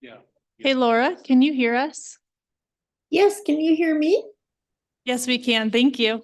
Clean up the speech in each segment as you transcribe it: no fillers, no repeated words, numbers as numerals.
Yeah. Hey, Laura, can you hear us? Yes, can you hear me? Yes, we can. Thank you.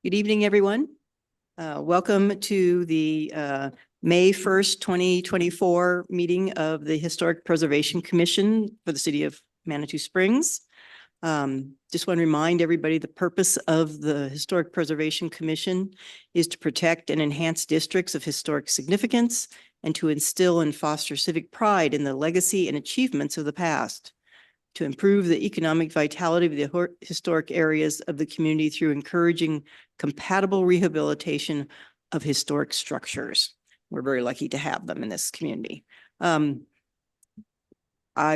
Good evening, everyone. Welcome to the May 1st, 2024 meeting of the Historic Preservation Commission for the City of Manitou Springs. Just want to remind everybody the purpose of the Historic Preservation Commission is to protect and enhance districts of historic significance and to instill and foster civic pride in the legacy and achievements of the past, to improve the economic vitality of the historic areas of the community through encouraging compatible rehabilitation of historic structures. We're very lucky to have them in this community. I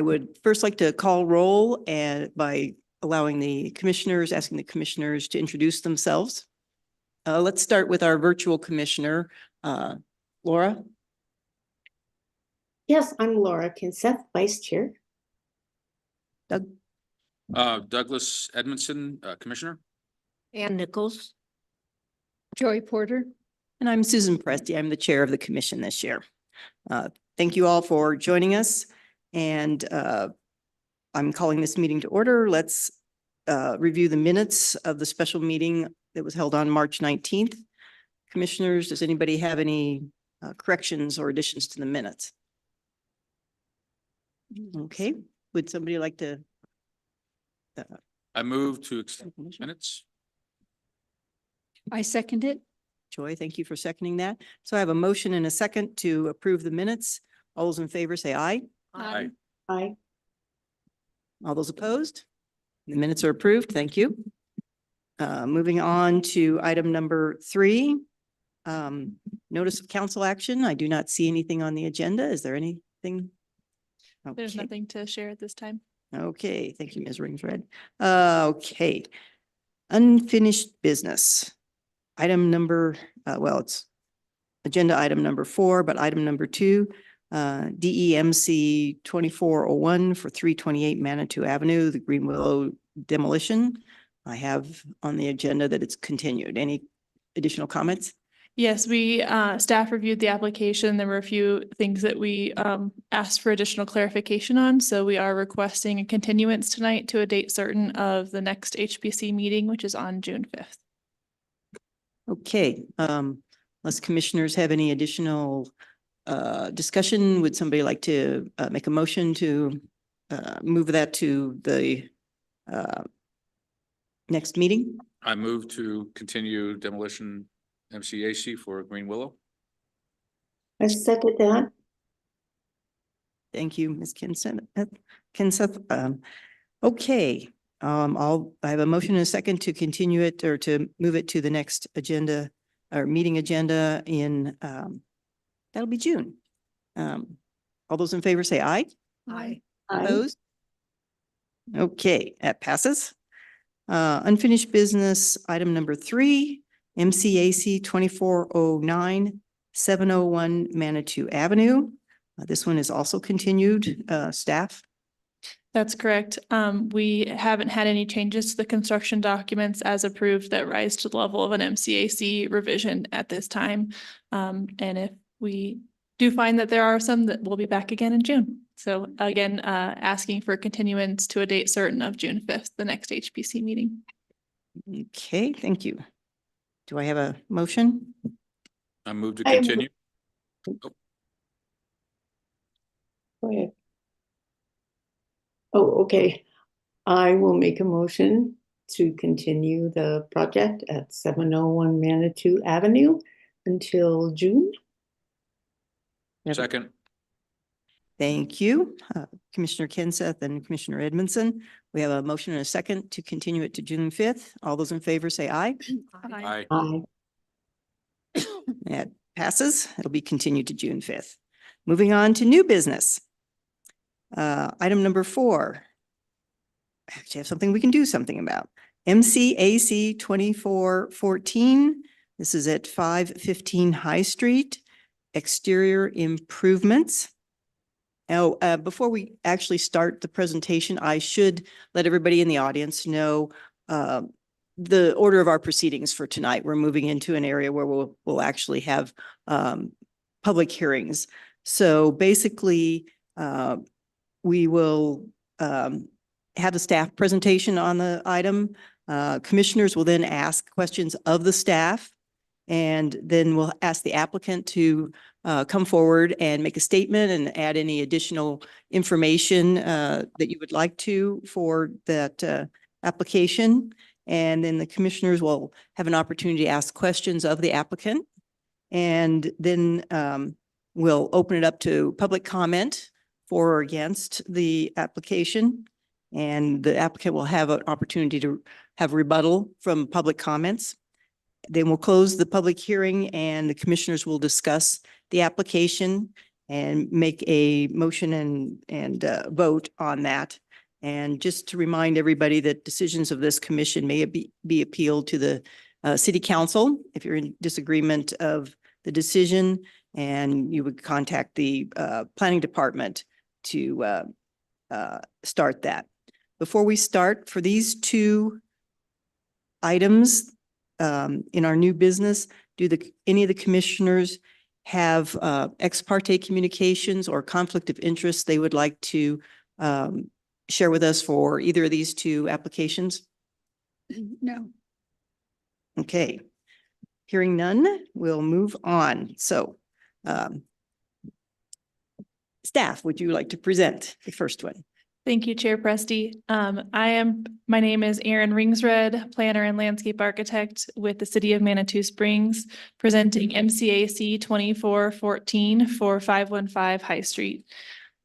would first like to call roll and by asking the commissioners to introduce themselves. Let's start with our virtual commissioner, Laura. Yes, I'm Laura Kinseth, Vice Chair. Doug. Douglas Edmondson, Commissioner. Ann Nichols. Joy Porter. And I'm Susan Presti. I'm the chair of the commission this year. Thank you all for joining us. And I'm calling this meeting to order. Let's review the minutes of the special meeting that was held on March 19th. Commissioners, does anybody have any corrections or additions to the minutes? Okay, would somebody like to? I move to accept minutes. I second it. Joy, thank you for seconding that. So I have a motion and a second to approve the minutes. All those in favor say aye. Aye. Aye. All those opposed? The minutes are approved. Thank you. Moving on to item number 3. Notice of council action. I do not see anything on the agenda. Is there anything? There's Okay. nothing to share at this time. Okay, thank you, Ms. Ringsred. Okay. Unfinished business. Item number, it's agenda item number 4, but item number 2, DEMC 2401 for 328 Manitou Avenue, the Green Willow demolition. I have on the agenda that it's continued. Any additional comments? Yes, we staff reviewed the application. There were a few things that we asked for additional clarification on. So we are requesting a continuance tonight to a date certain of the next HPC meeting, which is on June 5th. Okay, unless commissioners have any additional discussion, would somebody like to make a motion to move that to the next meeting? I move to continue demolition MCAC for Green Willow. I second that. Thank you, Ms. Kinseth. Okay, I have a motion and a second to continue it or to move it to the next agenda or meeting agenda in, that'll be June. All those in favor say aye. Aye. Aye. Opposed? Okay, that passes. Unfinished business, item number 3, MCAC 2409, 701 Manitou Avenue. This one is also continued, staff. That's correct. We haven't had any changes to the construction documents as approved that rise to the level of an MCAC revision at this time. And if we do find that there are some, that we'll be back again in June. So again, asking for continuance to a date certain of June 5th, the next HPC meeting. Okay, thank you. Do I have a motion? I move to I move- continue. Go ahead. Oh, okay. I will make a motion to continue the project at 701 Manitou Avenue until June. Second. Thank you, Commissioner Kinseth and Commissioner Edmondson. We have a motion and a second to continue it to June 5th. All those in favor say aye. Aye. Aye. That passes. It'll be continued to June 5th. Moving on to new business. Item number 4. I actually have something we can do something about. MCAC 2414. This is at 515 High Street. Exterior improvements. Now, before we actually start the presentation, I should let everybody in the audience know the order of our proceedings for tonight. We're moving into an area where we'll actually have public hearings. So basically, we will have a staff presentation on the item. Commissioners will then ask questions of the staff, and then we'll ask the applicant to come forward and make a statement and add any additional information that you would like to for that application. And then the commissioners will have an opportunity to ask questions of the applicant. And then we'll open it up to public comment for or against the application. And the applicant will have an opportunity to have rebuttal from public comments. Then we'll close the public hearing and the commissioners will discuss the application and make a motion and vote on that. And just to remind everybody that decisions of this commission may be appealed to the city council if you're in disagreement of the decision, and you would contact the planning department to start that. Before we start, for these two items in our new business, do any of the commissioners have ex parte communications or conflict of interest they would like to share with us for either of these two applications? No. Okay. Hearing none, we'll move on. So staff, would you like to present the first one? Thank you, Chair Presti. My name is Erin Ringsred, planner and landscape architect with the City of Manitou Springs, presenting MCAC 2414 for 515 High Street.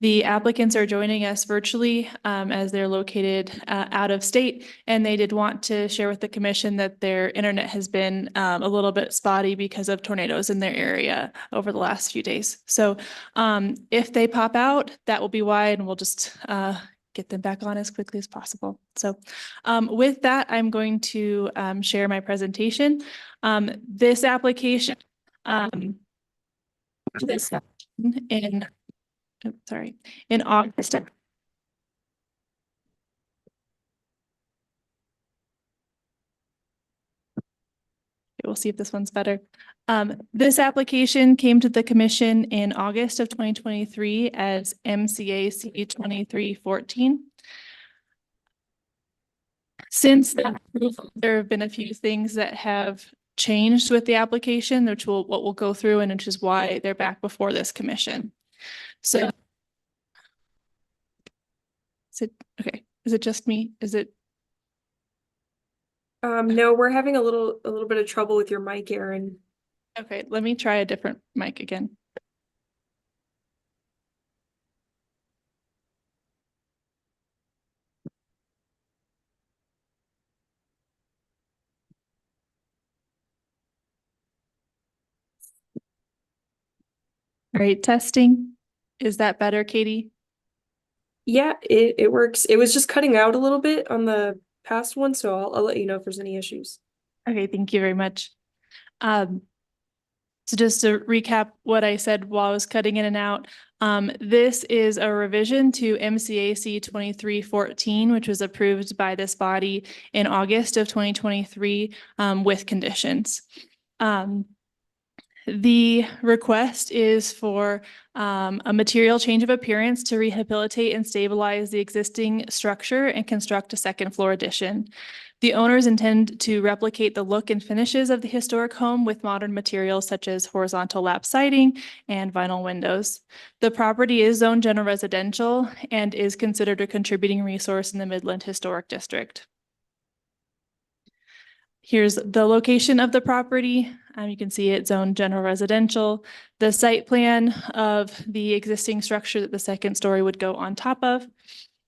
The applicants are joining us virtually as they're located out of state, and they did want to share with the commission that their internet has been a little bit spotty because of tornadoes in their area over the last few days. So if they pop out, that will be why, and we'll just get them back on as quickly as possible. So with that, I'm going to share my presentation. This application in August. We'll see if this one's better. This application came to the commission in August of 2023 as MCAC 2314. Since that, there have been a few things that have changed with the application, what we'll go through, and which is why they're back before this commission. So, okay? Is it just me? Is it? No, we're having a little bit of trouble with your mic, Erin. Okay, let me try a different mic again. All right, testing. Is that better, Katie? Yeah, it works. It was just cutting out a little bit on the past one, so I'll let you know if there's any issues. Okay, thank you very much. So just to recap what I said while I was cutting in and out, this is a revision to MCAC 2314, which was approved by this body in August of 2023 with conditions. The request is for a material change of appearance to rehabilitate and stabilize the existing structure and construct a second floor addition. The owners intend to replicate the look and finishes of the historic home with modern materials such as horizontal lap siding and vinyl windows. The property is zoned general residential and is considered a contributing resource in the Midland Historic District. Here's the location of the property. You can see it zoned general residential. The site plan of the existing structure that the second story would go on top of,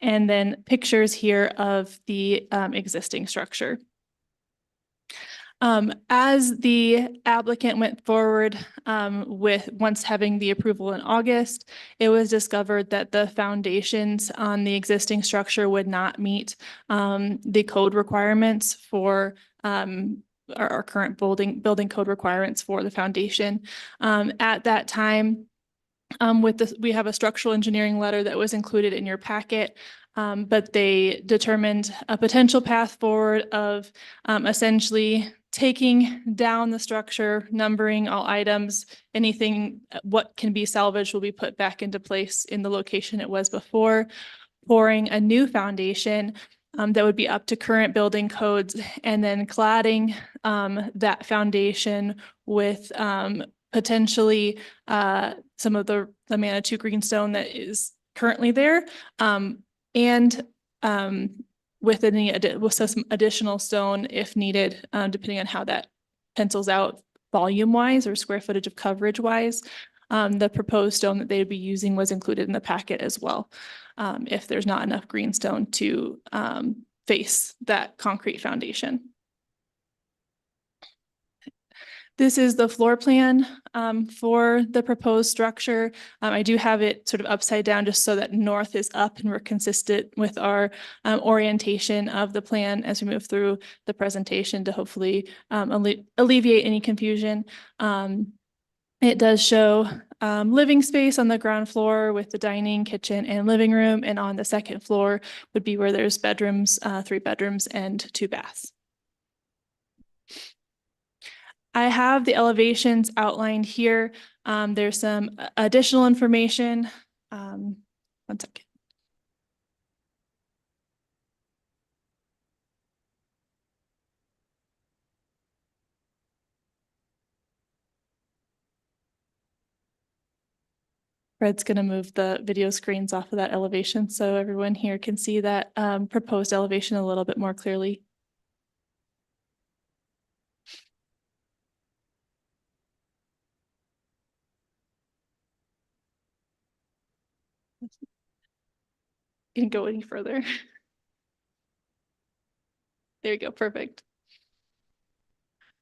and then pictures here of the existing structure. As the applicant went forward with once having the approval in August, it was discovered that the foundations on the existing structure would not meet the code requirements for our current building code requirements for the foundation. At that time, we have a structural engineering letter that was included in your packet, but they determined a potential path forward of essentially taking down the structure, numbering all items, anything what can be salvaged will be put back into place in the location it was before, pouring a new foundation, that would be up to current building codes, and then cladding that foundation with potentially some of the Manitou greenstone that is currently there, and with some additional stone if needed, depending on how that pencils out volume wise or square footage of coverage wise. The proposed stone that they'd be using was included in the packet as well, if there's not enough greenstone to face that concrete foundation. This is the floor plan for the proposed structure. I do have it sort of upside down just so that north is up and we're consistent with our orientation of the plan as we move through the presentation to hopefully alleviate any confusion. It does show living space on the ground floor with the dining, kitchen, and living room. And on the second floor would be where there's bedrooms, 3 bedrooms and 2 baths. I have the elevations outlined here. There's some additional information. 1 second. Fred's going to move the video screens off of that elevation so everyone here can see that proposed elevation a little bit more clearly. Can go any further. There you go, perfect.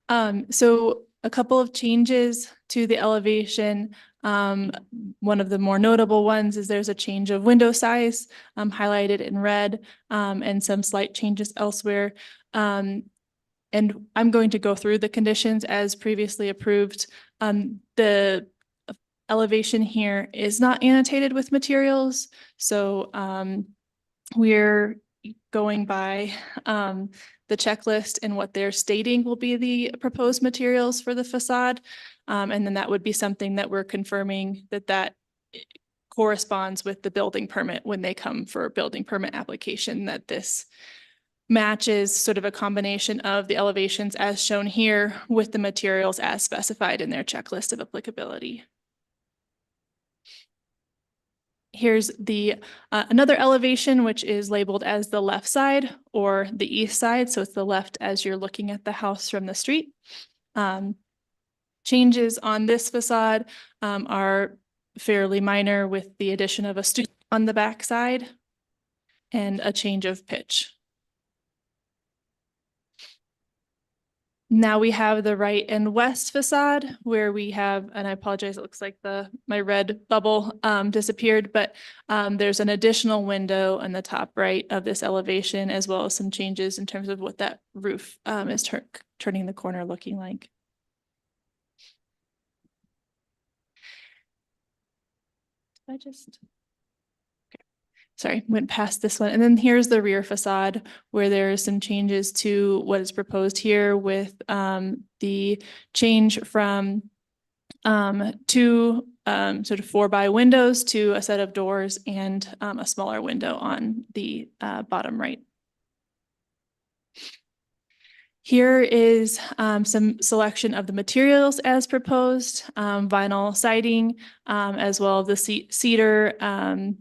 So a couple of changes to the elevation. One of the more notable ones is there's a change of window size highlighted in red, and some slight changes elsewhere. And I'm going to go through the conditions as previously approved. The elevation here is not annotated with materials. So we're going by the checklist and what they're stating will be the proposed materials for the facade. And then that would be something that we're confirming that corresponds with the building permit when they come for a building permit application, that this matches sort of a combination of the elevations as shown here with the materials as specified in their checklist of applicability. Here's the another elevation, which is labeled as the left side or the east side. So it's the left as you're looking at the house from the street. Changes on this facade are fairly minor, with the addition of a stoop on the back side and a change of pitch. Now we have the right and west facade where we have, and I apologize, it looks like my red bubble disappeared, but there's an additional window in the top right of this elevation, as well as some changes in terms of what that roof is turning the corner looking like. Did I just... Sorry, went past this one. And then here's the rear facade where there are some changes to what is proposed here with the change from 2 sort of 4-by windows to a set of doors and a smaller window on the bottom right. Here is some selection of the materials as proposed, vinyl siding, as well as the cedar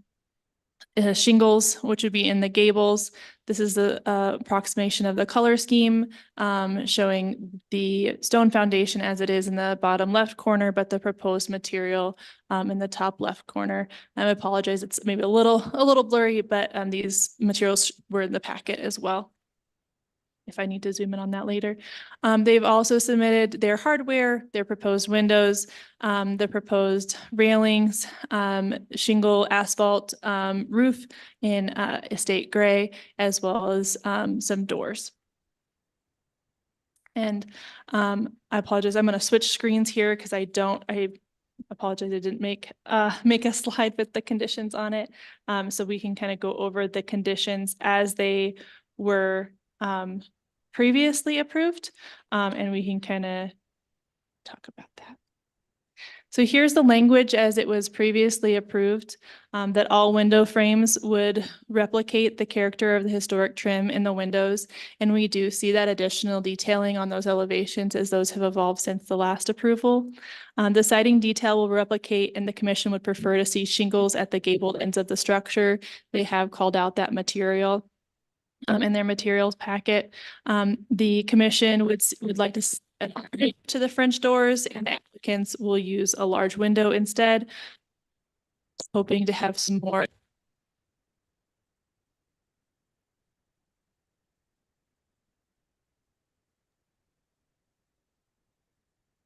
shingles, which would be in the gables. This is the approximation of the color scheme, showing the stone foundation as it is in the bottom left corner, but the proposed material in the top left corner. I apologize, it's maybe a little blurry, but these materials were in the packet as well, if I need to zoom in on that later. They've also submitted their hardware, their proposed windows, the proposed railings, shingle asphalt roof in estate gray, as well as some doors. And I apologize, I'm going to switch screens here because I apologize, I didn't make a slide with the conditions on it. So we can kind of go over the conditions as they were previously approved, and we can kind of talk about that. So here's the language as it was previously approved, that all window frames would replicate the character of the historic trim in the windows. And we do see that additional detailing on those elevations as those have evolved since the last approval. The siding detail will replicate, and the commission would prefer to see shingles at the gabled ends of the structure. They have called out that material in their materials packet. The commission would like to to the French doors, and applicants will use a large window instead, hoping to have some more.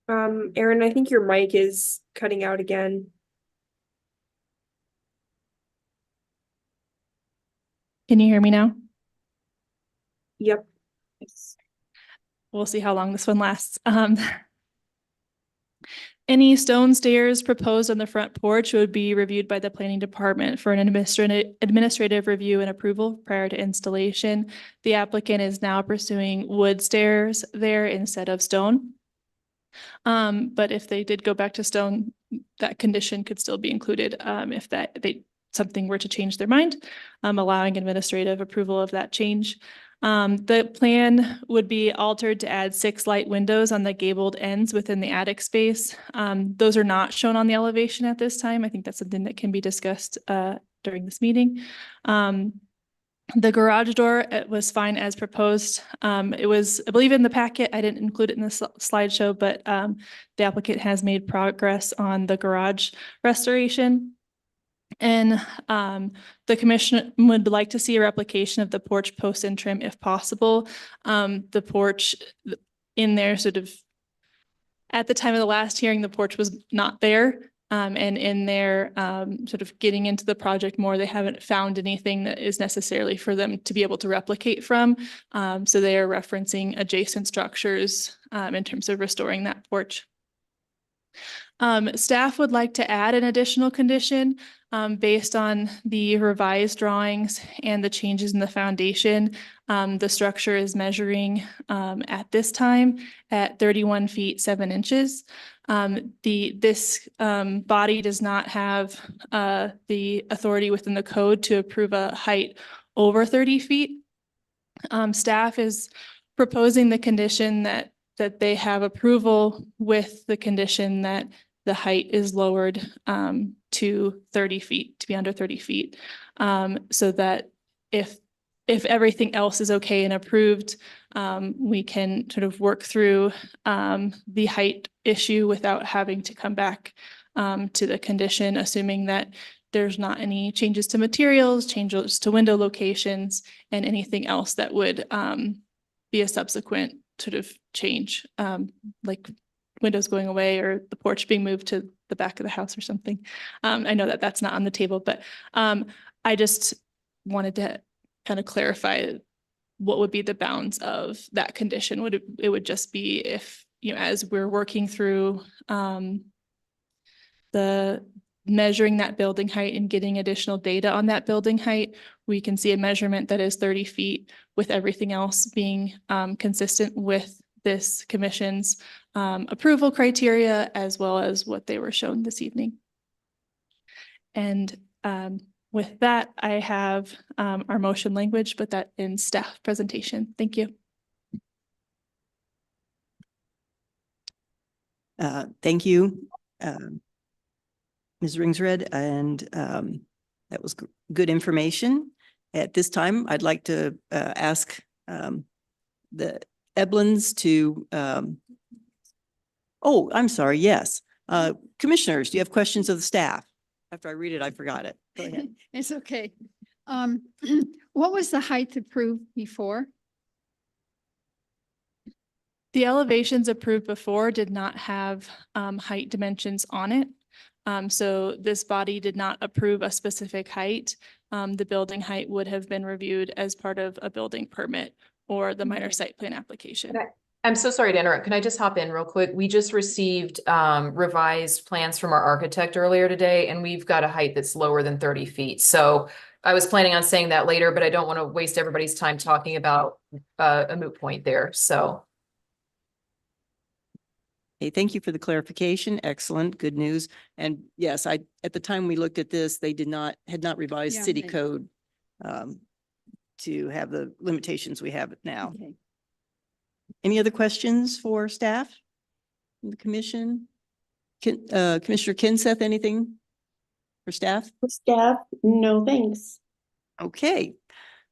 Aaron, I think your mic is cutting out again. Can you hear me now? Yep. We'll see how long this one lasts. Any stone stairs proposed on the front porch would be reviewed by the planning department for an administrative review and approval prior to installation. The applicant is now pursuing wood stairs there instead of stone. But if they did go back to stone, that condition could still be included if something were to change their mind, allowing administrative approval of that change. The plan would be altered to add 6 light windows on the gabled ends within the attic space. Those are not shown on the elevation at this time. I think that's something that can be discussed during this meeting. The garage door, it was fine as proposed. It was, I believe, in the packet. I didn't include it in the slideshow, but the applicant has made progress on the garage restoration. And the commission would like to see a replication of the porch post and trim if possible. The porch in there sort of, at the time of the last hearing, the porch was not there. And in their sort of getting into the project more, they haven't found anything that is necessarily for them to be able to replicate from. So they are referencing adjacent structures in terms of restoring that porch. Staff would like to add an additional condition based on the revised drawings and the changes in the foundation. The structure is measuring at this time at 31 feet 7 inches. This body does not have the authority within the code to approve a height over 30 feet. Staff is proposing the condition that they have approval with the condition that the height is lowered to 30 feet, to be under 30 feet. So that if everything else is okay and approved, we can sort of work through the height issue without having to come back to the condition, assuming that there's not any changes to materials, changes to window locations, and anything else that would be a subsequent sort of change, like windows going away or the porch being moved to the back of the house or something. I know that that's not on the table, but I just wanted to kind of clarify what would be the bounds of that condition. It would just be if, you know, as we're working through the measuring that building height and getting additional data on that building height, we can see a measurement that is 30 feet with everything else being consistent with this commission's approval criteria, as well as what they were shown this evening. And with that, I have our motion language, but that in staff presentation. Thank you. Thank you, Ms. Ringsred, and that was good information. At this time, I'd like to ask the Eblins to, oh, I'm sorry, yes. Commissioners, do you have questions of the staff? After I read it, I forgot it. Go ahead. It's okay. What was the height approved before? The elevations approved before did not have height dimensions on it. So this body did not approve a specific height. The building height would have been reviewed as part of a building permit or the minor site plan application. I'm so sorry to interrupt. Can I just hop in real quick? We just received revised plans from our architect earlier today, and we've got a height that's lower than 30 feet. So I was planning on saying that later, but I don't want to waste everybody's time talking about a moot point there. So. Hey, thank you for the clarification. Excellent, good news. And yes, at the time we looked at this, they had not revised Yeah, city they- code to have the limitations we have now. Okay. Any other questions for staff? From the commission? Commissioner Kinseth, anything for staff? Staff, no thanks. Okay.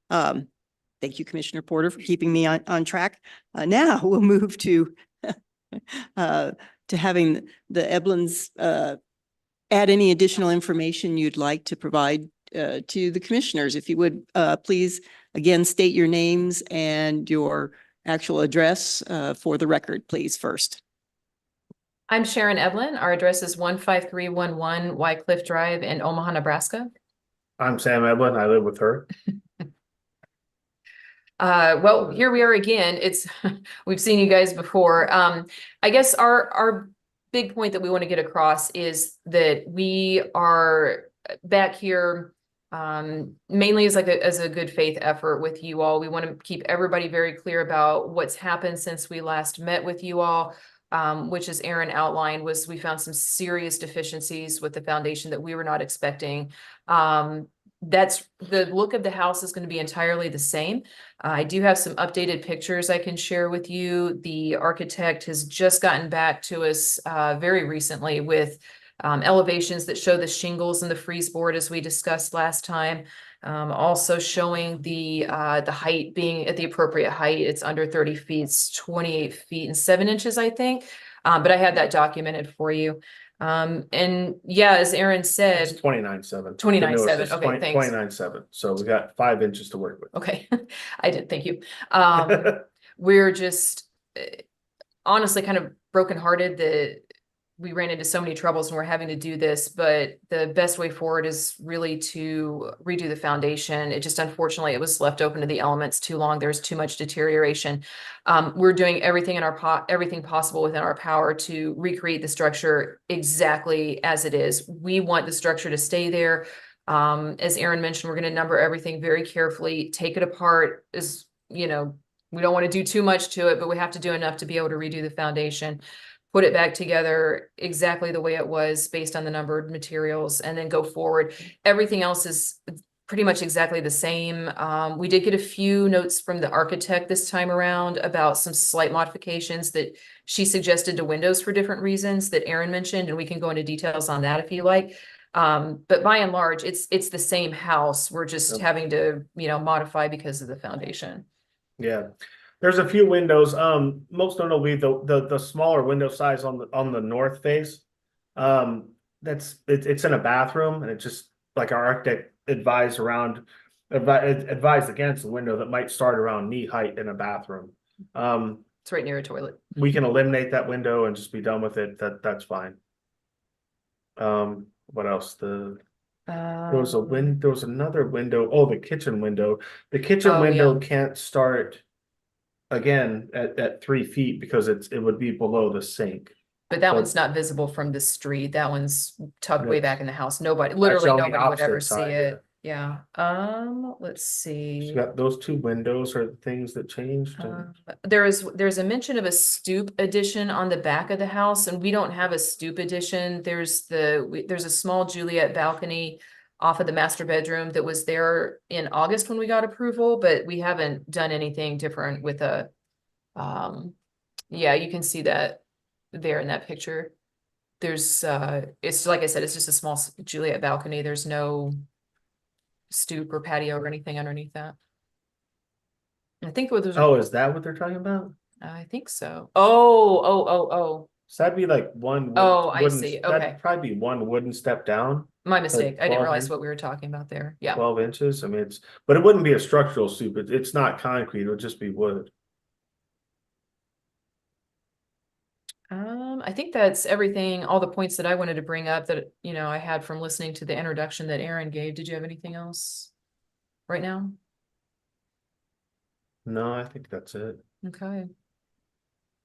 Thank you, Commissioner Porter, for keeping me on track. Now we'll move to having the Eblins add any additional information you'd like to provide to the commissioners. If you would, please, again, state your names and your actual address for the record, please, first. I'm Sharon Evelyn. Our address is 15311 Wycliffe Drive in Omaha, Nebraska. I'm Sam Eblin. I live with her. Well, here we are again. We've seen you guys before. I guess our big point that we want to get across is that we are back here mainly as a good faith effort with you all. We want to keep everybody very clear about what's happened since we last met with you all. Which, as Aaron outlined, was we found some serious deficiencies with the foundation that we were not expecting. That's the look of the house is going to be entirely the same. I do have some updated pictures I can share with you. The architect has just gotten back to us very recently with elevations that show the shingles and the freeze board as we discussed last time. Also showing the height being at the appropriate height. It's under 30 feet, it's 28 feet and 7 inches, I think. But I have that documented for you. And yeah, as Aaron It's said, 29.7. 29.7. Okay, thanks. 29.7. So we got 5 inches to work with. Okay, I did, thank you. We're just honestly kind of brokenhearted that we ran into so many troubles and we're having to do this, but the best way forward is really to redo the foundation. It just, unfortunately, it was left open to the elements too long. There's too much deterioration. We're doing everything everything possible within our power to recreate the structure exactly as it is. We want the structure to stay there. As Aaron mentioned, we're going to number everything very carefully, take it apart as, we don't want to do too much to it, but we have to do enough to be able to redo the foundation, put it back together exactly the way it was based on the numbered materials, and then go forward. Everything else is pretty much exactly the same. We did get a few notes from the architect this time around about some slight modifications that she suggested to windows for different reasons that Aaron mentioned, and we can go into details on that if you like. But by and large, it's the same house. We're just having to, modify because of the foundation. Yeah. There's a few windows. Most notably the smaller window size on the north face. It's in a bathroom, and it's just like our architect advised against a window that might start around knee height in a bathroom. It's right near a toilet. We can eliminate that window and just be done with it. That's fine. What else? There was another window. Oh, the kitchen window. The kitchen window can't start again at 3 feet because it would be below the sink. But that So- one's not visible from the street. That one's tucked way That's- back in the house. Literally on the nobody would ever opposite see side, it. Yeah. Let's see. So got those two windows are the things that changed. There's a mention of a stoop addition on the back of the house, and we don't have a stoop addition. There's a small Juliet balcony off of the master bedroom that was there in August when we got approval, but we haven't done anything different with yeah, you can see that there in that picture. There's it's like I said, it's just a small Juliet balcony. There's no stoop or patio or anything underneath that. I think what those Oh, is that what they're talking about? I think so. Oh. So that'd be like one. Oh, I wooden- see. that'd Okay. Probably be one wooden step down, My mistake. I didn't 12 realize inch? what we were talking about there. Yeah. 12 inches. I mean, but it wouldn't be a structural stoop. It's not concrete. It would just be wood. I think that's everything, all the points that I wanted to bring up that, I had from listening to the introduction that Aaron gave. Did you have anything else right now? No, I think that's it. Okay.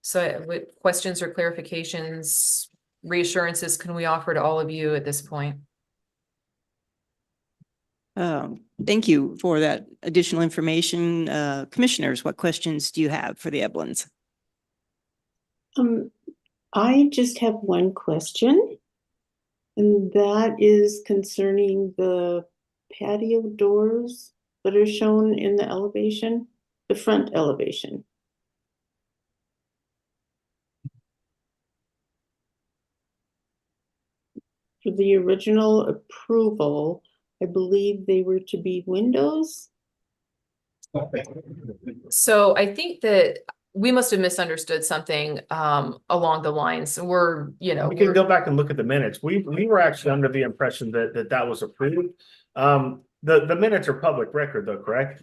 So what questions or clarifications, reassurances can we offer to all of you at this point? Thank you for that additional information. Commissioners, what questions do you have for the Eblins? I just have one question, and that is concerning the patio doors that are shown in the elevation, the front elevation. For the original approval, I believe they were to be windows. So I think that we must have misunderstood something along the lines. We're, you know, We can go back and look at the minutes. We were actually under the impression that was approved. The minutes are public record though, correct?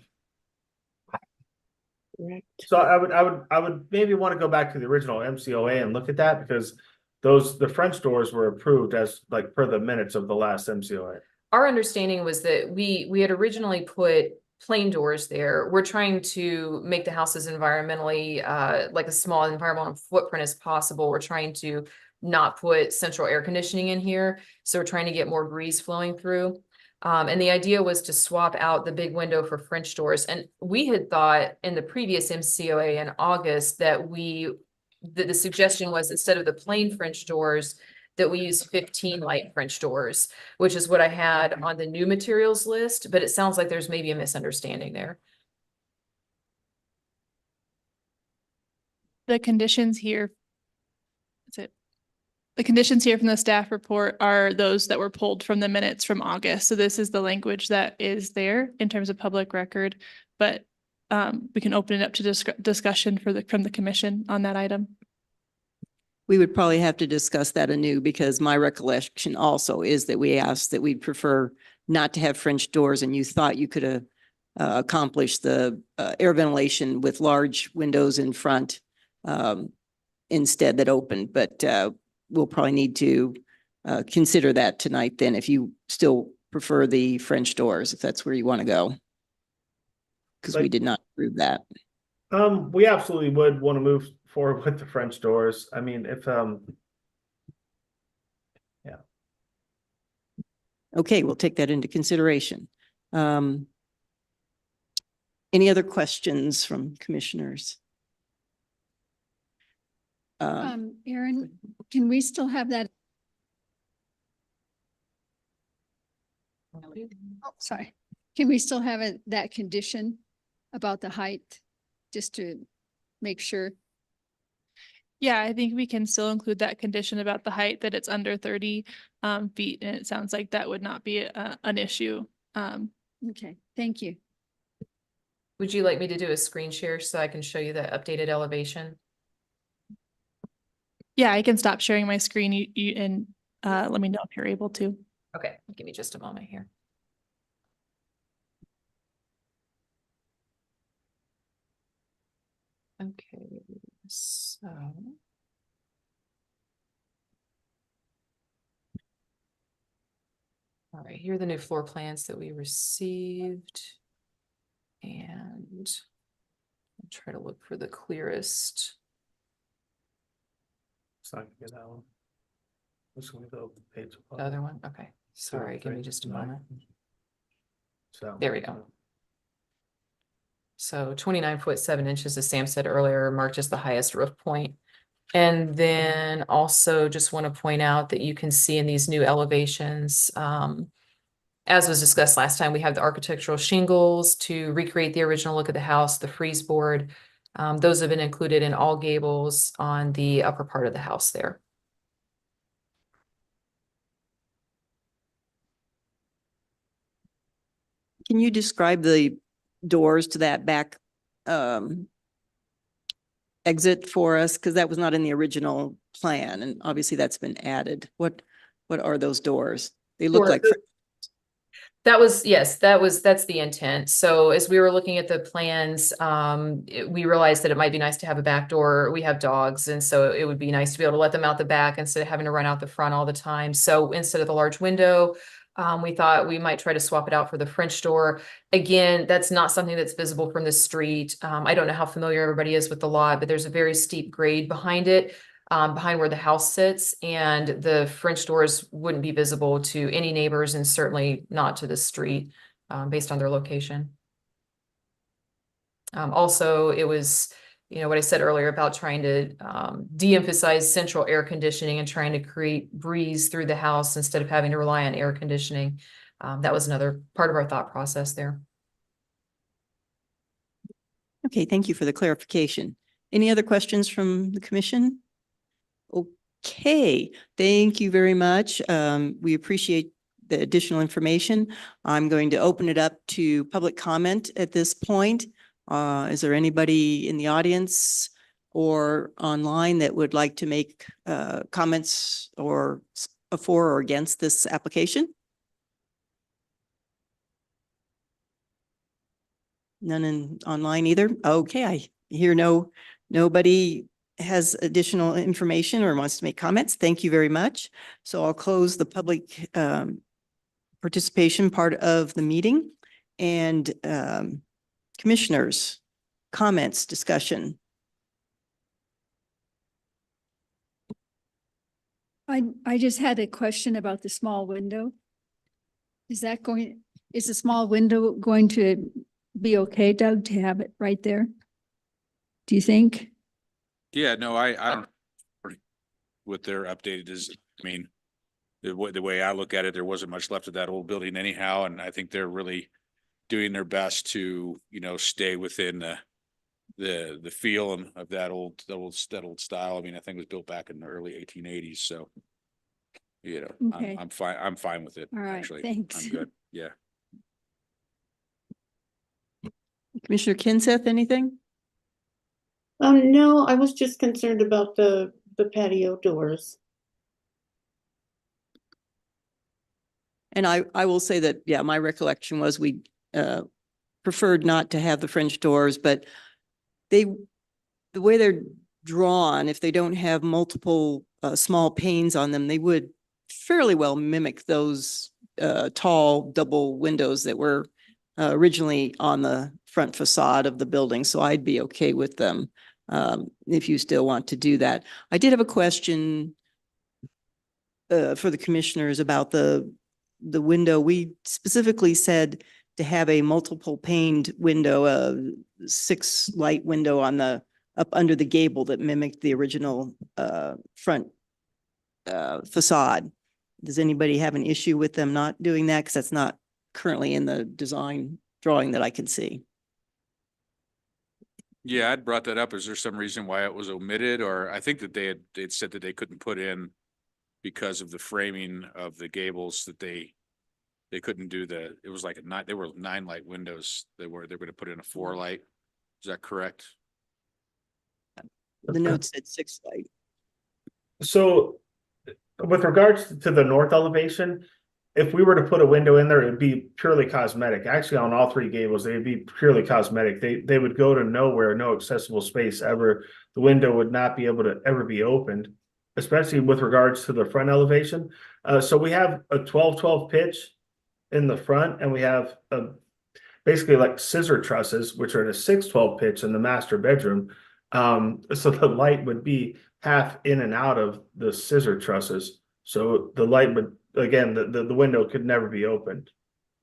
Correct. So I would maybe want to go back to the original MCOA and look at that because the French doors were approved as like per the minutes of the last MCOA. Our understanding was that we had originally put plain doors there. We're trying to make the house as environmentally like a small environmental footprint as possible. We're trying to not put central air conditioning in here. So we're trying to get more breeze flowing through. And the idea was to swap out the big window for French doors. And we had thought in the previous MCOA in August that the suggestion was instead of the plain French doors, that we use 15 light French doors, which is what I had on the new materials list, but it sounds like there's maybe a misunderstanding there. The conditions here. That's it. The conditions here from the staff report are those that were pulled from the minutes from August. So this is the language that is there in terms of public record, but we can open it up to discussion from the commission on that item. We would probably have to discuss that anew because my recollection also is that we asked that we'd prefer not to have French doors and you thought you could accomplish the air ventilation with large windows in front instead that opened. But we'll probably need to consider that tonight then if you still prefer the French doors, if that's where you want to go. Because we did not approve that. We absolutely would want to move forward with the French doors. I mean, if yeah. Okay, we'll take that into consideration. Any other questions from commissioners? Erin, can we still have that? Oh, sorry. Can we still have that condition about the height, just to make sure? Yeah, I think we can still include that condition about the height, that it's under 30 feet, and it sounds like that would not be an issue. Okay, thank you. Would you like me to do a screen share so I can show you the updated elevation? Yeah, I can stop sharing my screen and let me know if you're able to. Okay, give me just a moment here. Okay, so. All right, here are the new floor plans that we received. And I'll try to look for the clearest. It's not gonna get that one. Just gonna go page The other one, okay, sorry, give me just a moment. So There we go. So 29'7", as Sam said earlier, marked as the highest roof point. And then also just want to point out that you can see in these new elevations, as was discussed last time, we have the architectural shingles to recreate the original look of the house, the frieze board. Those have been included in all gables on the upper part of the house there. Can you describe the doors to that back exit for us? Because that was not in the original plan, and obviously that's been added. What are those doors? They look like. That was, yes, that's the intent. So as we were looking at the plans, we realized that it might be nice to have a back door. We have dogs, and so it would be nice to be able to let them out the back instead of having to run out the front all the time. So instead of the large window, we thought we might try to swap it out for the French door. Again, that's not something that's visible from the street. I don't know how familiar everybody is with the lot, but there's a very steep grade behind it. Behind where the house sits, and the French doors wouldn't be visible to any neighbors and certainly not to the street based on their location. Also, it was you know, what I said earlier about trying to de-emphasize central air conditioning and trying to create breeze through the house instead of having to rely on air conditioning. That was another part of our thought process there. Okay, thank you for the clarification. Any other questions from the commission? Okay, thank you very much. We appreciate the additional information. I'm going to open it up to public comment at this point. Is there anybody in the audience or online that would like to make comments or for or against this application? None online either? Okay, I hear nobody has additional information or wants to make comments. Thank you very much. So I'll close the public participation part of the meeting and commissioners, comments, discussion. I just had a question about the small window. Is the small window going to be okay, Doug, to have it right there? Do you think? Yeah, no, I don't. What their updated is, I mean, the way I look at it, there wasn't much left of that old building anyhow, and I think they're really doing their best to, you know, stay within the feel of that old style. I mean, I think it was built back in the early 1880s, so you know, Okay. I'm fine. I'm fine with it. All right, Actually, thanks. I'm good. Yeah. Commissioner Kinseth, anything? No, I was just concerned about the patio doors. And I will say that, yeah, my recollection was we preferred not to have the French doors, but the way they're drawn, if they don't have multiple small panes on them, they would fairly well mimic those tall double windows that were originally on the front facade of the building. So I'd be okay with them if you still want to do that. I did have a question for the commissioners about the window. We specifically said to have a multiple paned window, a 6 light window on the up under the gable that mimicked the original front facade. Does anybody have an issue with them not doing that? Because that's not currently in the design drawing that I can see. Yeah, I'd brought that up. Is there some reason why it was omitted? Or I think that they'd said that they couldn't put in because of the framing of the gables, that they couldn't do it was like they were 9 light windows. They're going to put in a 4 light. Is that correct? The note said 6 light. So with regards to the north elevation, if we were to put a window in there, it'd be purely cosmetic. Actually, on all 3 gables, they'd be purely cosmetic. They would go to nowhere, no accessible space ever. The window would not be able to ever be opened, especially with regards to the front elevation. So we have a 12-12 pitch in the front, and we have basically like scissor trusses, which are in a 6-12 pitch in the master bedroom. So the light would be half in and out of the scissor trusses. So the light would, again, the window could never be opened.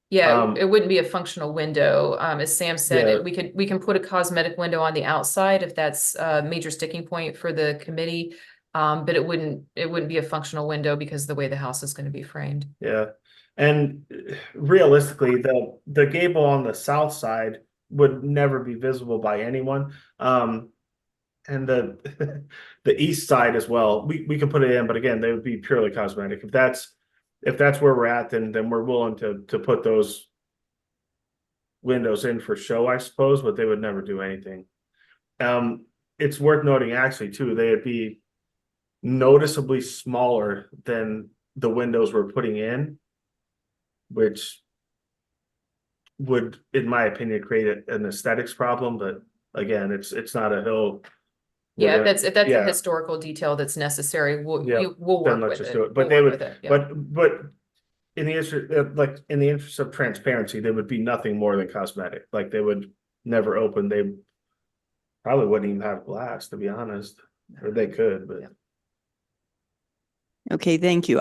Yeah, it wouldn't be a functional window. As Sam said, Yeah. we can put a cosmetic window on the outside if that's a major sticking point for the committee. But it wouldn't be a functional window because of the way the house is going to be framed. Yeah. And realistically, the gable on the south side would never be visible by anyone. And the the east side as well. We could put it in, but again, they would be purely cosmetic. If that's where we're at, then we're willing to put those windows in for show, I suppose, but they would never do anything. It's worth noting actually too, they'd be noticeably smaller than the windows we're putting in, which would, in my opinion, create an aesthetics problem. But again, it's not a hill. Yeah, if that's a yeah. historical detail that's necessary, we'll Then work let's with just it. do it. But We'll they work would, with it, yeah. but in the interest of transparency, they would be nothing more than cosmetic. Like they would never open. They probably wouldn't even have glass, to be honest, or they could, but. Yeah. Okay, thank you.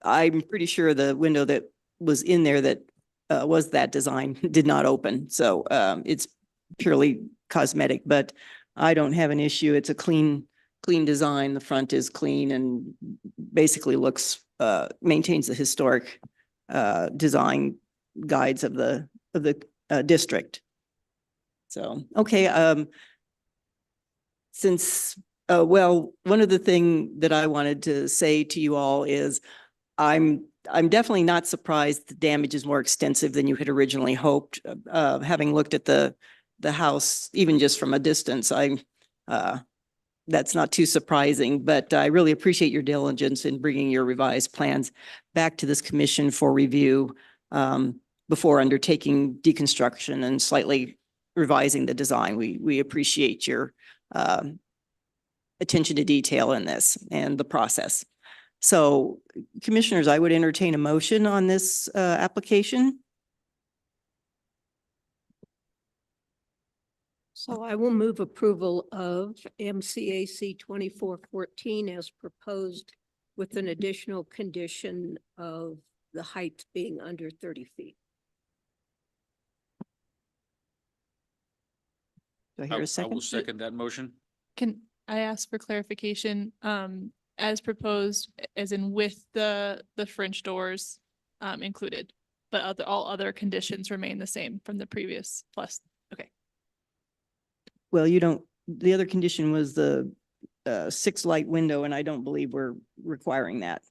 I'm pretty sure the window that was in there that was that design did not open. So it's purely cosmetic, but I don't have an issue. It's a clean design. The front is clean and basically looks, maintains the historic design guides of the district. So, okay, since, well, one of the thing that I wanted to say to you all is I'm definitely not surprised the damage is more extensive than you had originally hoped. Having looked at the house, even just from a distance, that's not too surprising, but I really appreciate your diligence in bringing your revised plans back to this commission for review before undertaking deconstruction and slightly revising the design. We appreciate your attention to detail in this and the process. So commissioners, I would entertain a motion on this application. So I will move approval of MCAC 2414 as proposed with an additional condition of the height being under 30 feet. Do I I hear a will second? second that motion. Can I ask for clarification, as proposed, as in with the French doors included, but all other conditions remain the same from the previous plus, okay. Well, the other condition was the 6 light window, and I don't believe we're requiring that.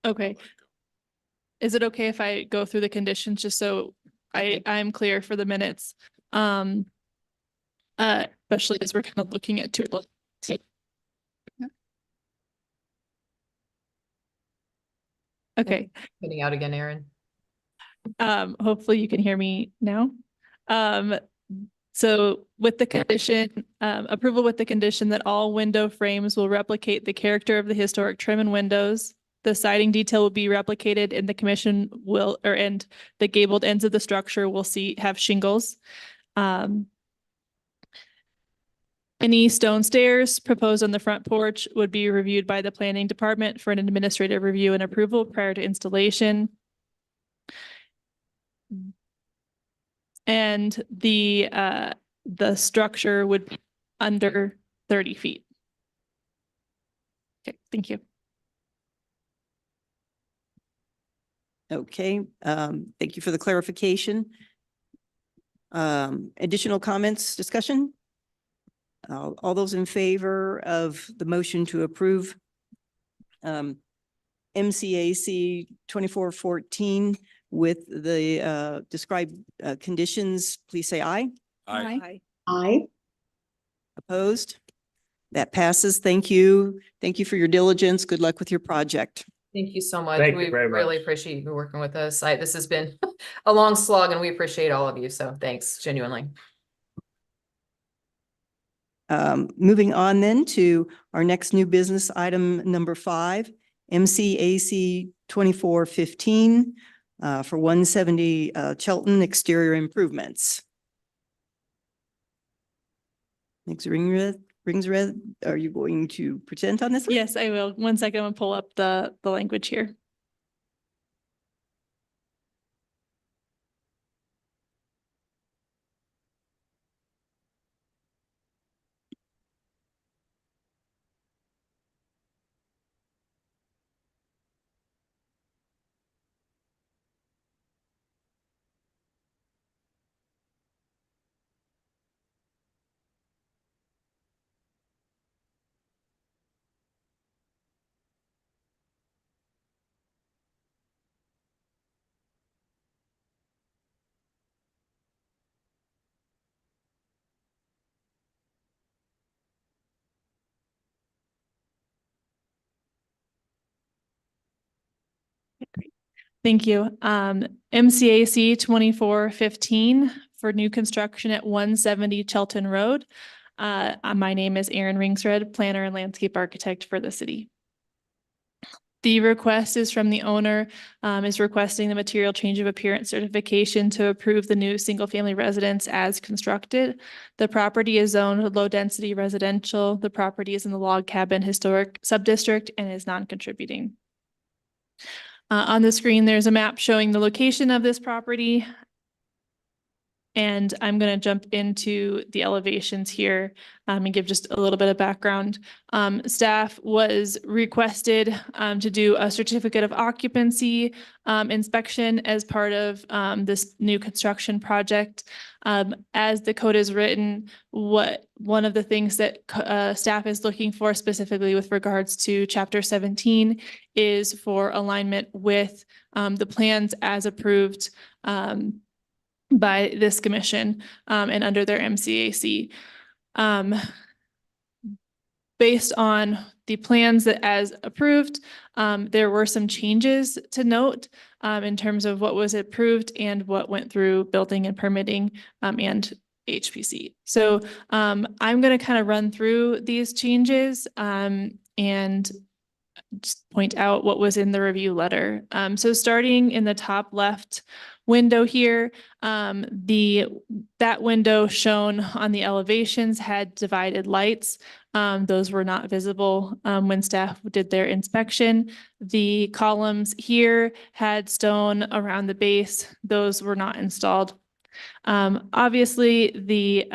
Okay. Is it okay if I go through the conditions just so I'm clear for the minutes? Especially as we're kind of looking at two. Okay. Getting out again, Aaron. Hopefully you can hear me now. So with the condition, approval with the condition that all window frames will replicate the character of the historic trim and windows. The siding detail will be replicated and the commission and the gabled ends of the structure will have shingles. Any stone stairs proposed on the front porch would be reviewed by the planning department for an administrative review and approval prior to installation. And the structure would be under 30 feet. Okay, thank you. Okay, thank you for the clarification. Additional comments, discussion? All those in favor of the motion to approve MCAC 2414 with the described conditions, please say aye. Aye. Aye. Opposed? That passes. Thank you. Thank you for your diligence. Good luck with your project. Thank you so much. Thank you We very really much. appreciate you working with us. This has been a long slog and we appreciate all of you. So thanks, genuinely. Moving on then to our next new business item number 5, MCAC 2415 for 170 Chelton exterior improvements. Next rings red. Are you going to present on this one? Yes, I will. 1 second, I'm gonna pull up the language here. Thank you. MCAC 2415 for new construction at 170 Chelton Road. My name is Erin Ringsred, planner and landscape architect for the city. The request is from the owner, is requesting the material change of appearance certification to approve the new single-family residence as constructed. The property is zoned low-density residential. The property is in the log cabin historic subdistrict and is non-contributing. On the screen, there's a map showing the location of this property. And I'm going to jump into the elevations here and give just a little bit of background. Staff was requested to do a certificate of occupancy inspection as part of this new construction project. As the code is written, one of the things that staff is looking for specifically with regards to Chapter 17 is for alignment with the plans as approved by this commission and under their MCAC. Based on the plans that as approved, there were some changes to note in terms of what was approved and what went through building and permitting and HPC. So I'm going to kind of run through these changes and just point out what was in the review letter. So starting in the top left window here, that window shown on the elevations had divided lights. Those were not visible when staff did their inspection. The columns here had stone around the base. Those were not installed. Obviously, the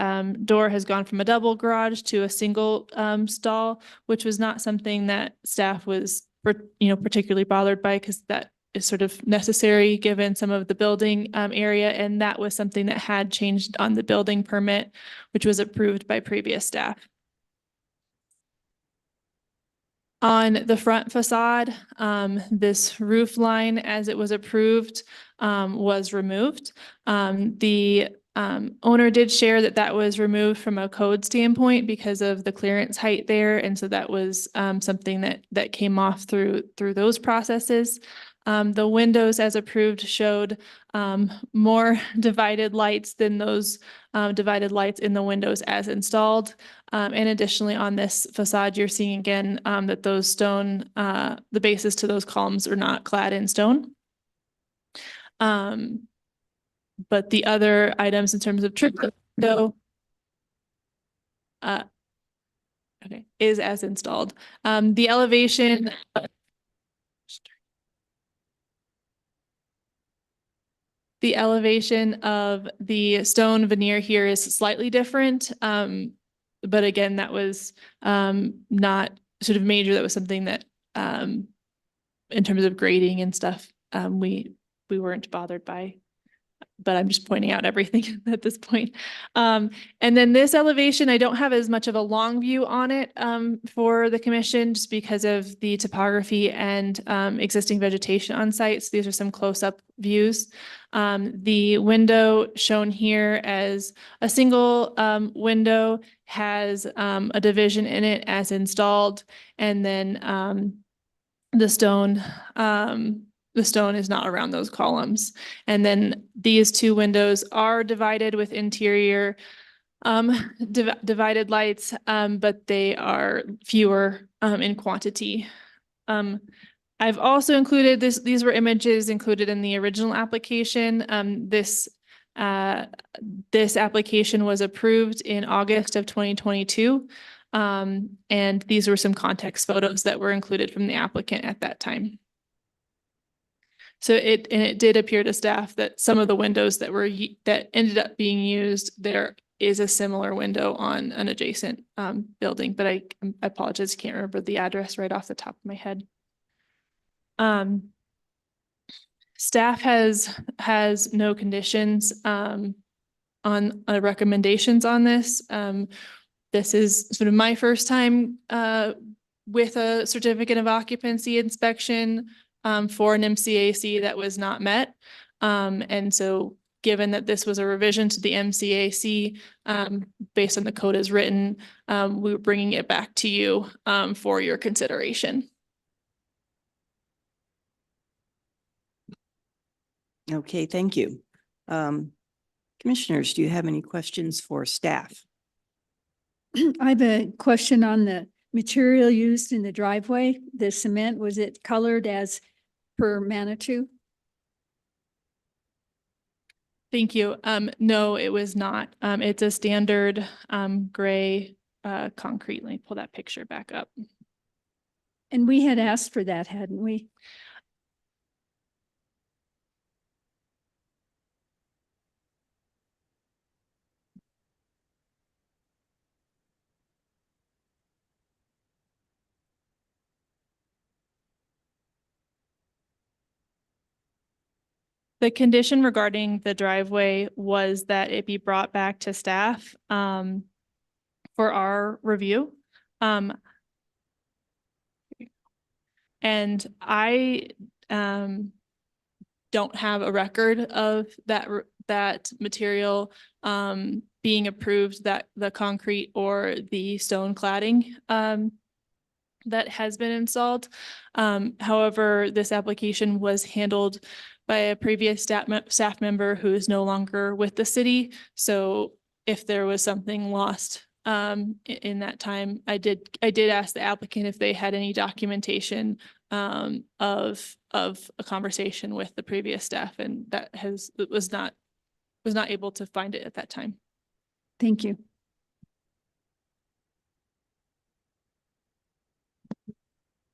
door has gone from a double garage to a single stall, which was not something that staff was, particularly bothered by, because that is sort of necessary given some of the building area, and that was something that had changed on the building permit, which was approved by previous staff. On the front facade, this roof line, as it was approved, was removed. The owner did share that that was removed from a code standpoint because of the clearance height there, and so that was something that came off through those processes. The windows as approved showed more divided lights than those divided lights in the windows as installed. And additionally, on this facade, you're seeing again that those stone, the bases to those columns are not clad in stone. But the other items in terms of trim window is as installed. The elevation of the stone veneer here is slightly different. But again, that was not sort of major. That was something that in terms of grading and stuff, we weren't bothered by. But I'm just pointing out everything at this point. And then this elevation, I don't have as much of a long view on it for the commission just because of the topography and existing vegetation on site. So these are some close-up views. The window shown here as a single window has a division in it as installed, and then the stone is not around those columns. And then these two windows are divided with interior divided lights, but they are fewer in quantity. I've also included these were images included in the original application. This application was approved in August of 2022. And these were some context photos that were included from the applicant at that time. So it did appear to staff that some of the windows that ended up being used, there is a similar window on an adjacent building, but I apologize, can't remember the address right off the top of my head. Staff has no conditions on recommendations on this. This is sort of my first time with a certificate of occupancy inspection for an MCAC that was not met. And so given that this was a revision to the MCAC based on the code as written, we were bringing it back to you for your consideration. Okay, thank you. Commissioners, do you have any questions for staff? I have a question on the material used in the driveway. The cement, was it colored as per Manitou? Thank you. No, it was not. It's a standard gray concrete. Let me pull that picture back up. And we had asked for that, hadn't we? The condition regarding the driveway was that it be brought back to staff for our review. And I don't have a record of that material being approved, that the concrete or the stone cladding that has been installed. However, this application was handled by a previous staff member who is no longer with the city. So if there was something lost in that time, I did ask the applicant if they had any documentation of a conversation with the previous staff, and that was not able to find it at that time. Thank you.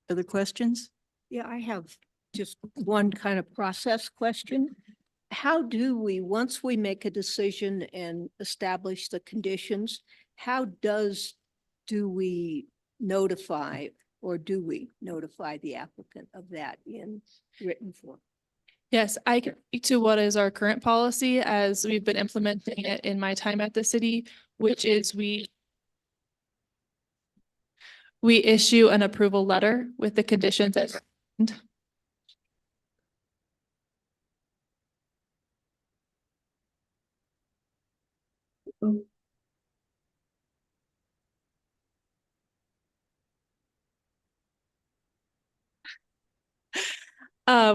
Other questions? Yeah, I have just one kind of process question. How do we, once we make a decision and establish the conditions, do we notify the applicant of that in written form? Yes, I can speak to what is our current policy as we've been implementing it in my time at the city, which is we issue an approval letter with the conditions that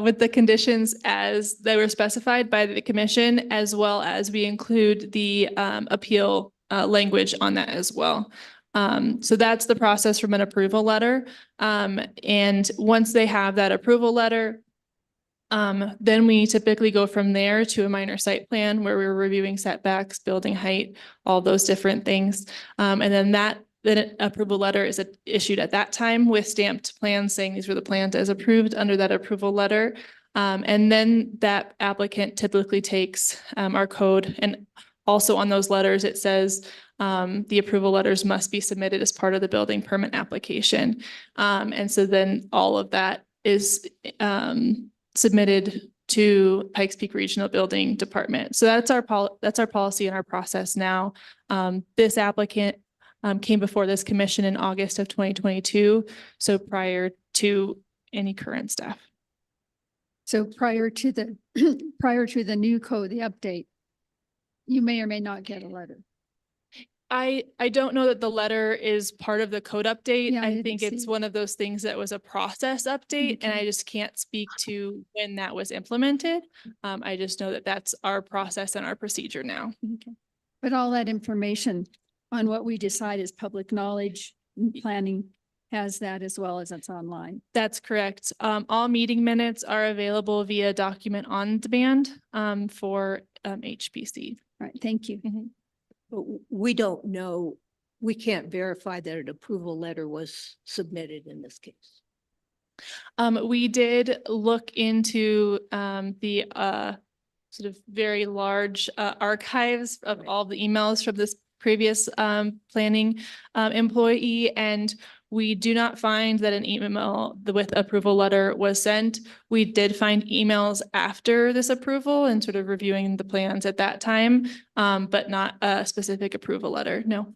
with the conditions as they were specified by the commission, as well as we include the appeal language on that as well. So that's the process from an approval letter. And once they have that approval letter, then we typically go from there to a minor site plan where we're reviewing setbacks, building height, all those different things. And then that approval letter is issued at that time with stamped plans saying these were the plans as approved under that approval letter. And then that applicant typically takes our code, and also on those letters, it says the approval letters must be submitted as part of the building permit application. And so then all of that is submitted to Pikes Peak Regional Building Department. So that's our policy and our process now. This applicant came before this commission in August of 2022, so prior to any current staff. So prior to the new code, the update, you may or may not get a letter. I don't know that the letter is part of the code update. Yeah, I I didn't think see it's it. one of those things that was a process update, and I just can't speak to when that was implemented. I just know that that's our process and our procedure now. Okay. But all that information on what we decide is public knowledge, and planning has that as well as it's online. That's correct. All meeting minutes are available via document on demand for HPC. All right, thank you. But we don't know, we can't verify that an approval letter was submitted in this case. We did look into the sort of very large archives of all the emails from this previous planning employee, and we do not find that an email with approval letter was sent. We did find emails after this approval and sort of reviewing the plans at that time, but not a specific approval letter, no.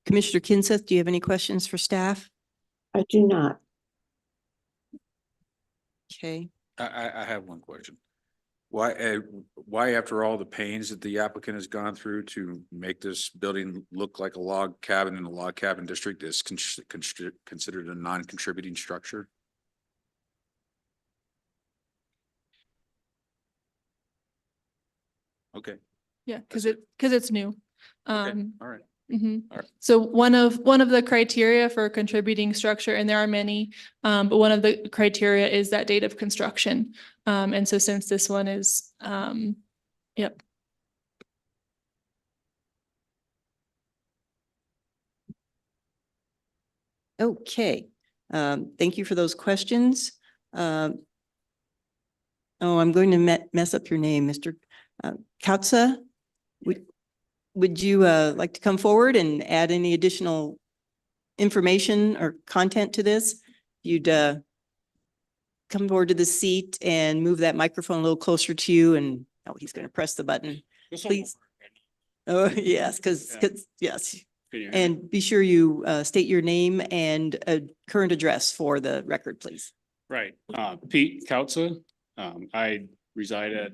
Commissioner Kinseth, do you have any questions for staff? I do not. Okay. I have one question. Why after all the pains that the applicant has gone through to make this building look like a log cabin in a log cabin district is considered a non-contributing structure? Okay, Yeah, because it's new. okay, all right. Mhm. All right. So one of the criteria for contributing structure, and there are many, but one of the criteria is that date of construction. And so since this one is, yep. Okay. Thank you for those questions. Oh, I'm going to mess up your name, Mr. Kautza. Would you like to come forward and add any additional information or content to this? You'd come forward to the seat and move that microphone a little closer to you, and, oh, he's going to press the button. Please. Oh, yes, because, yes. And be sure you state your name and a current address for the record, please. Right, Pete Kautza. I reside at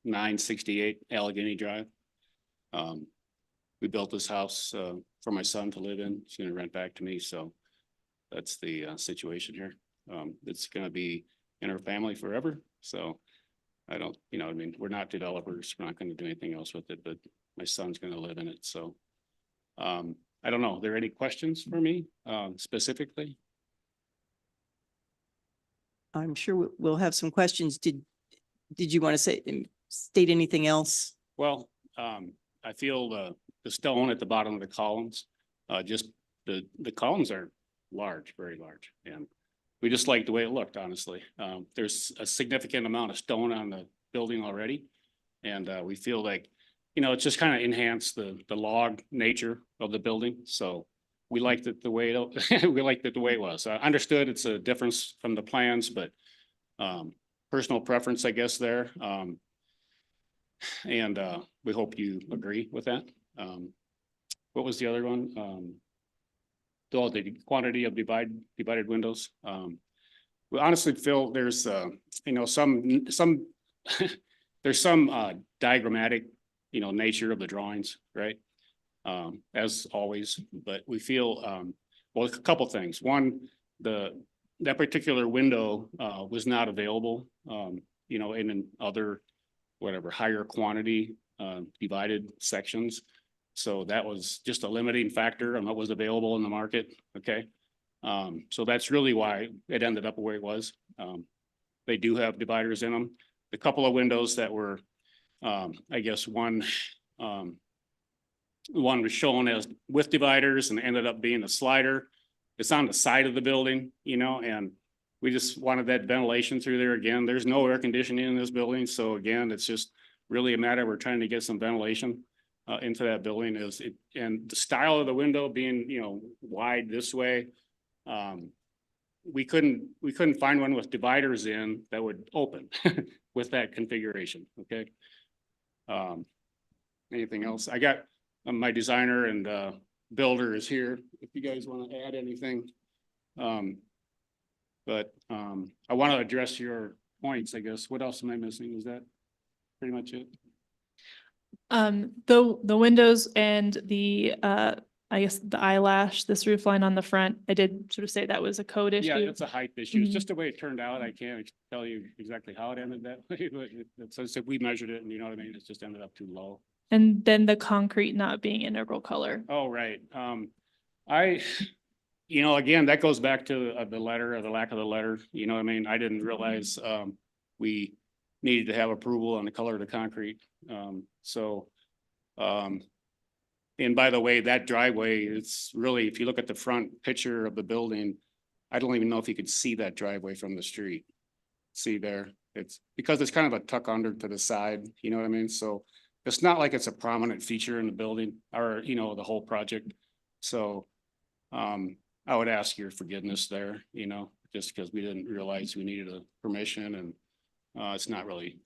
968 Allegheny Drive. We built this house for my son to live in. He's gonna rent back to me, so that's the situation here. It's gonna be in our family forever, so I don't, you know, I mean, we're not developers. We're not gonna do anything else with it, but my son's gonna live in it, so. I don't know, are there any questions for me specifically? I'm sure we'll have some questions. Did you want to state anything else? Well, I feel the stone at the bottom of the columns, just the columns are large, very large, and we just like the way it looked, honestly. There's a significant amount of stone on the building already, and we feel like, you know, it's just kind of enhanced the log nature of the building. So we liked it the way we liked it the way it was. I understood it's a difference from the plans, but personal preference, I guess, there. And we hope you agree with that. What was the other one? The quantity of divided windows. We honestly feel there's you know, some there's some diagrammatic, you know, nature of the drawings, right? As always, but we feel well, a couple things. One, that particular window was not available, you know, in other whatever higher quantity divided sections. So that was just a limiting factor on what was available in the market. Okay. So that's really why it ended up where it was. They do have dividers in them. The couple of windows that were, I guess one was shown as with dividers and ended up being a slider. It's on the side of the building, you know, and we just wanted that ventilation through there. Again, there's no air conditioning in this building. So again, it's just really a matter, we're trying to get some ventilation into that building and the style of the window being, you know, wide this way. We couldn't find one with dividers in that would open with that configuration. Okay. Anything else? I got my designer and builder is here if you guys want to add anything. But I want to address your points, I guess. What else am I missing? Is that pretty much it? The windows and the I guess the eyelash, this roof line on the front, I did sort of say that was a code issue. Yeah, it's a height issue. It's just the way it turned out. I can't tell you exactly how it ended that way, but so we measured it and you know what I mean? It's just ended up too low. And then the concrete not being integral color. Oh, right. You know, again, that goes back to the letter or the lack of the letter. You know what I mean? I didn't realize we needed to have approval on the color of the concrete. And by the way, that driveway, it's really, if you look at the front picture of the building, I don't even know if you could see that driveway from the street. See there, it's because it's kind of a tuck under to the side, you know what I mean? So it's not like it's a prominent feature in the building or, you know, the whole project. So I would ask your forgiveness there, you know, just because we didn't realize we needed a permission and it's not really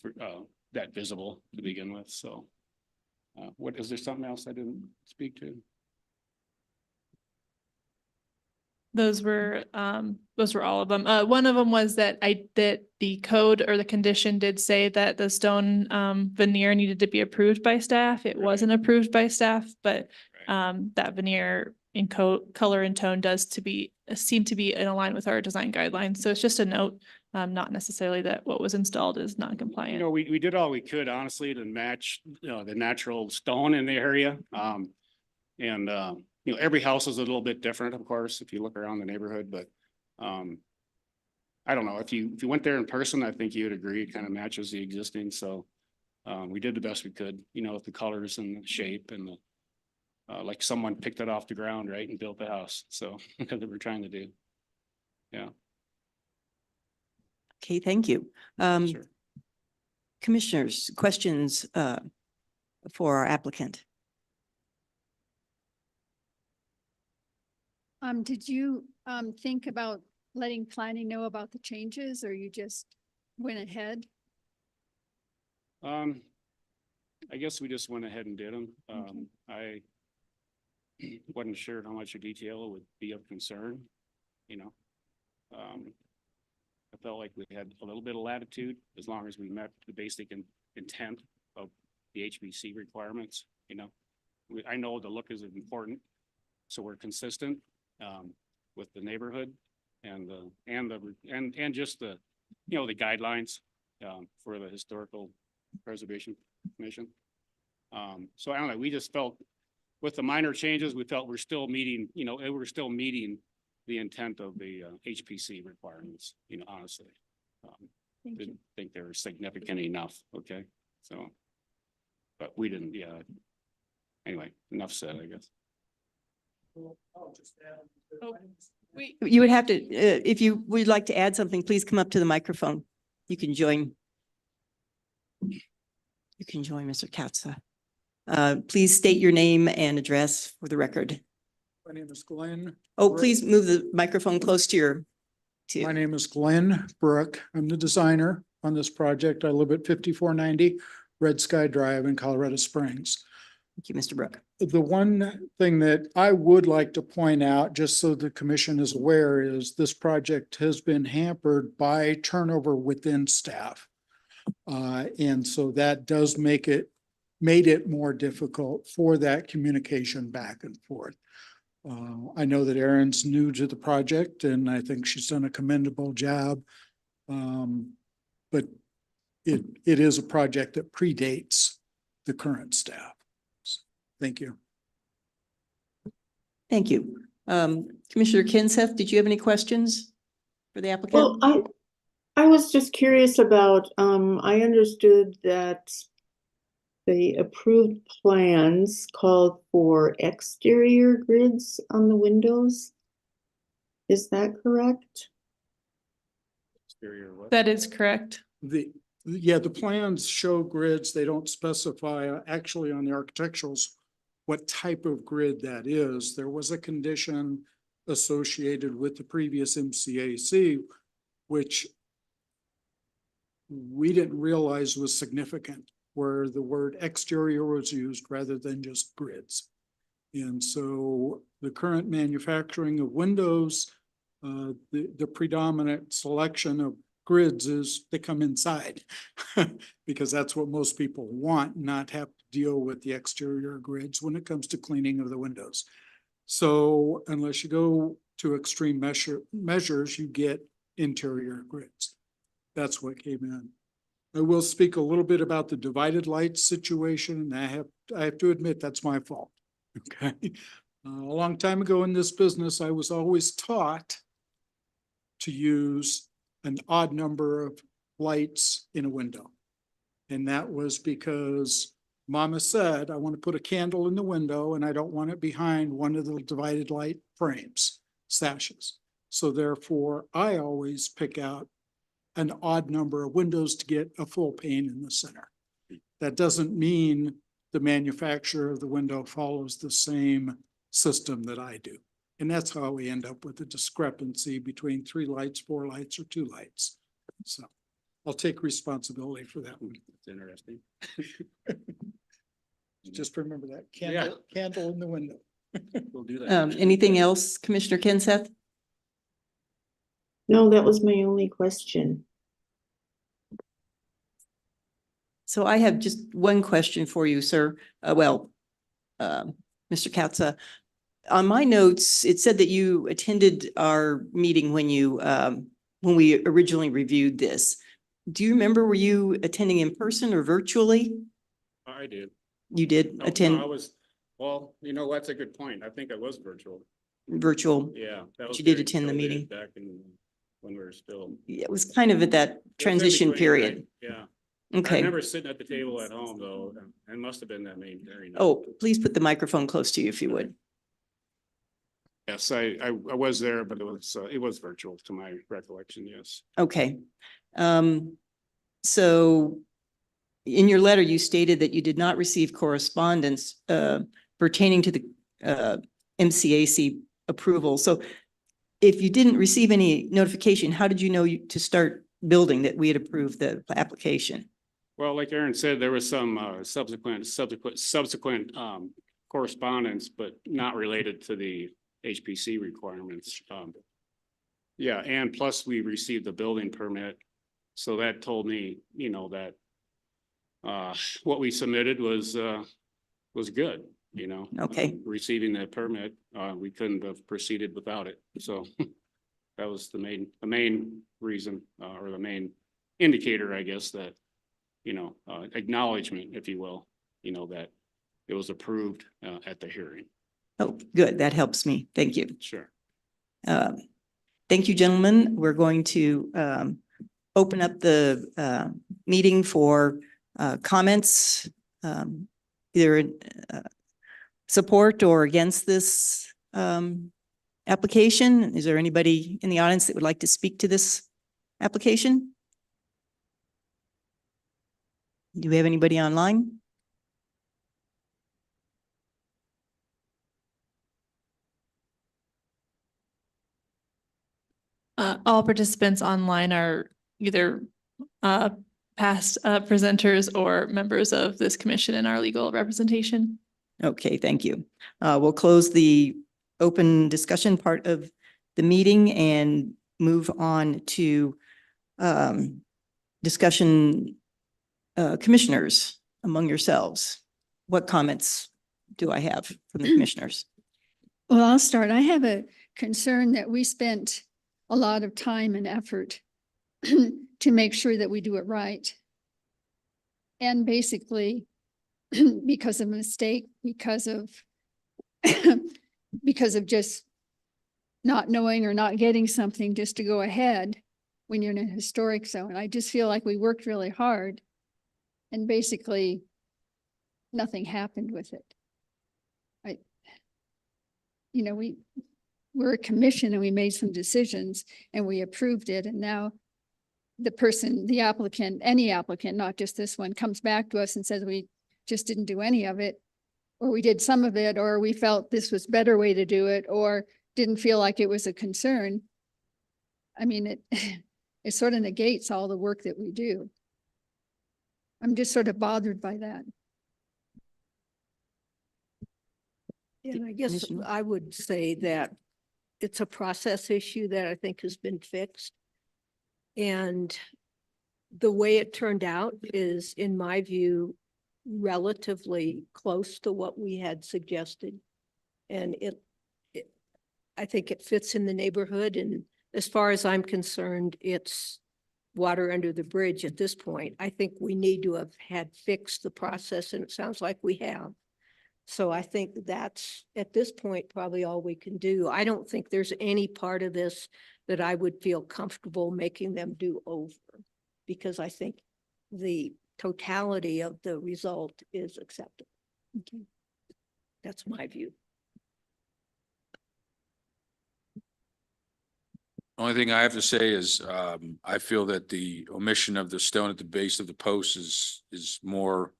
that visible to begin with. So what is there something else I didn't speak to? Those were all of them. One of them was that the code or the condition did say that the stone veneer needed to be approved by staff. It wasn't approved by staff, but that veneer in color and tone does seem to be in line with our design guidelines. So it's just a note, not necessarily that what was installed is non-compliant. You know, we did all we could, honestly, to match, you know, the natural stone in the area. You know, every house is a little bit different, of course, if you look around the neighborhood, but I don't know, if you went there in person, I think you would agree it kind of matches the existing. So we did the best we could, you know, with the colors and the shape and the like someone picked it off the ground, right, and built the house. So that we're trying to do. Yeah. Okay, thank you. Sure. Commissioners, questions for our applicant? Did you think about letting planning know about the changes or you just went ahead? I guess we just went ahead and did them. I wasn't sure how much detail would be of concern, you know. I felt like we had a little bit of latitude as long as we met the basic intent of the HPC requirements, you know. I know the look is important, so we're consistent with the neighborhood and just the, you know, the guidelines for the Historical Preservation Commission. So I don't know, we just felt with the minor changes, we felt we're still meeting, you know, we're still meeting the intent of the HPC requirements, you know, honestly. Didn't think they were significant enough, okay? So, but we didn't, yeah. Anyway, enough said, I guess. You would have to, if you would like to add something, please come up to the microphone. You can join. You can join Mr. Katza. Please state your name and address for the record. My name is Glenn. Oh, please move the microphone close to your. My name is Glenn Brook. I'm the designer on this project. I live at 5490 Red Sky Drive in Colorado Springs. Thank you, Mr. Brook. The one thing that I would like to point out, just so the commission is aware, is this project has been hampered by turnover within staff. And so that does made it more difficult for that communication back and forth. I know that Erin's new to the project and I think she's done a commendable job. But it is a project that predates the current staff. So, thank you. Thank you. Commissioner Kinseth, did you have any questions for the applicant? Well, I was just curious about, I understood that the approved plans called for exterior grids on the windows. Is that correct? Exterior what? That is correct. The plans show grids. They don't specify actually on the architecturals what type of grid that is. There was a condition associated with the previous MCAC, which we didn't realize was significant, where the word exterior was used rather than just grids. And so the current manufacturing of windows, the predominant selection of grids is they come inside because that's what most people want, not have to deal with the exterior grids when it comes to cleaning of the windows. So unless you go to extreme measures, you get interior grids. That's what came in. I will speak a little bit about the divided lights situation. And I have to admit that's my fault. Okay. A long time ago in this business, I was always taught to use an odd number of lights in a window. And that was because Mama said, I want to put a candle in the window and I don't want it behind one of the divided light frames, sashes. So therefore, I always pick out an odd number of windows to get a full pane in the center. That doesn't mean the manufacturer of the window follows the same system that I do. And that's how we end up with the discrepancy between 3 lights, 4 lights, or 2 lights. So I'll take responsibility for that one. That's interesting. Just remember that Yeah. candle in the window. We'll do that. Anything else, Commissioner Kinseth? No, that was my only question. So I have just one question for you, sir. Mr. Katza, on my notes, it said that you attended our meeting when we originally reviewed this. Do you remember, were you attending in person or virtually? I did. You did No, attend I was, well, you know, that's a good point. I think I was virtual. virtual? Yeah. That was You did during attend the COVID meeting. Back in, when we were still. It was kind of at that It was in transition between, period. right? Yeah. I Okay. remember sitting at the table at home though, and it must have been that main very night. Oh, please put the microphone close to you if you would. Yes, I was there, but it was virtual to my recollection, yes. Okay. So in your letter, you stated that you did not receive correspondence pertaining to the MCAC approval. So if you didn't receive any notification, how did you know to start building, that we had approved the application? Well, like Aaron said, there was some subsequent correspondence, but not related to the HPC requirements. Yeah, and plus we received the building permit. So that told me, you know, that what we submitted was good, you know. Okay. Receiving that permit, we couldn't have proceeded without it. So that was the main reason, or the main indicator, I guess, that, you know, acknowledgement, if you will, you know, that it was approved at the hearing. Oh, good. That helps me. Thank you. Sure. Thank you, gentlemen. We're going to open up the meeting for comments, either support or against this application. Is there anybody in the audience that would like to speak to this application? Do we have anybody online? All participants online are either past presenters or members of this commission and our legal representation. Okay, thank you. We'll close the open discussion part of the meeting and move on to discussion commissioners among yourselves. What comments do I have from the commissioners? Well, I'll start. I have a concern that we spent a lot of time and effort to make sure that we do it right. And basically, because of a mistake, because of just not knowing or not getting something just to go ahead when you're in a historic zone. I just feel like we worked really hard and basically nothing happened with it. We're a commission and we made some decisions and we approved it. And now the applicant, any applicant, not just this one, comes back to us and says, we just didn't do any of it, or we did some of it, or we felt this was a better way to do it, or didn't feel like it was a concern. I mean, it sort of negates all the work that we do. I'm just sort of bothered by that. And I guess I would say that it's a process issue that I think has been fixed. And the way it turned out is, in my view, relatively close to what we had suggested. And I think it fits in the neighborhood. And as far as I'm concerned, it's water under the bridge at this point. I think we need to have had fixed the process, and it sounds like we have. So I think that's, at this point, probably all we can do. I don't think there's any part of this that I would feel comfortable making them do over, because I think the totality of the result is acceptable. Okay. That's my view. Only thing I have to say is, I feel that the omission of the stone at the base of the post is more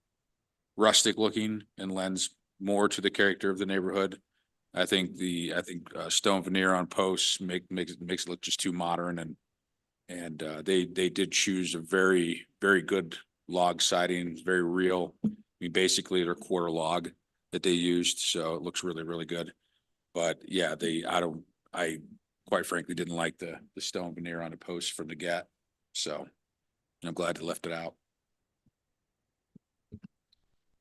rustic looking and lends more to the character of the neighborhood. I think stone veneer on posts makes it look just too modern, and they did choose a very, very good log siding, very real. I mean, basically they're quarter log that they used, so it looks really, really good. But yeah, I quite frankly didn't like the stone veneer on the post from the get, so I'm glad they left it out.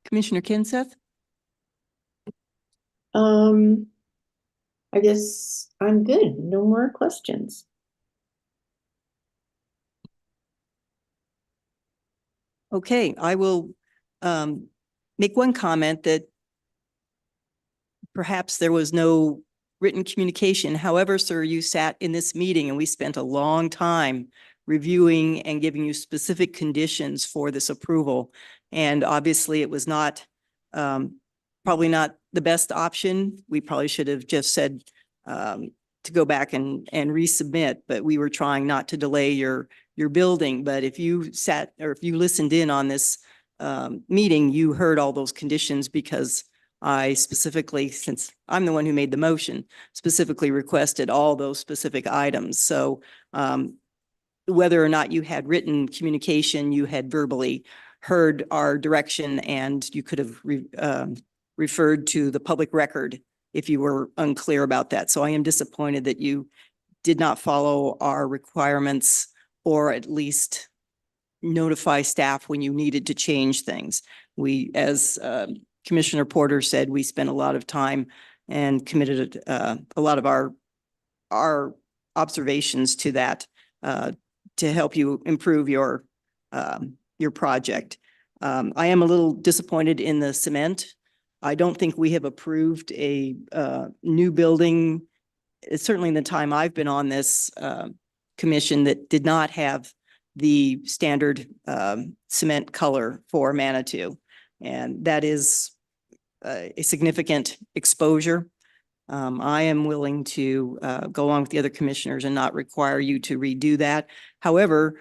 Commissioner Kenseth? I guess I'm good. No more questions. Okay, I will make one comment that perhaps there was no written communication. However, sir, you sat in this meeting and we spent a long time reviewing and giving you specific conditions for this approval. And obviously it was not, probably not the best option. We probably should have just said to go back and resubmit, but we were trying not to delay your building. But if you sat, or if you listened in on this meeting, you heard all those conditions, because I specifically, since I'm the one who made the motion, specifically requested all those specific items. So whether or not you had written communication, you had verbally heard our direction, and you could have referred to the public record if you were unclear about that. So I am disappointed that you did not follow our requirements, or at least notify staff when you needed to change things. We, as Commissioner Porter said, we spent a lot of time and committed a lot of our observations to that to help you improve your project. I am a little disappointed in the cement. I don't think we have approved a new building. It's certainly in the time I've been on this commission that did not have the standard cement color for Manitou. And that is a significant exposure. I am willing to go along with the other commissioners and not require you to redo that. However,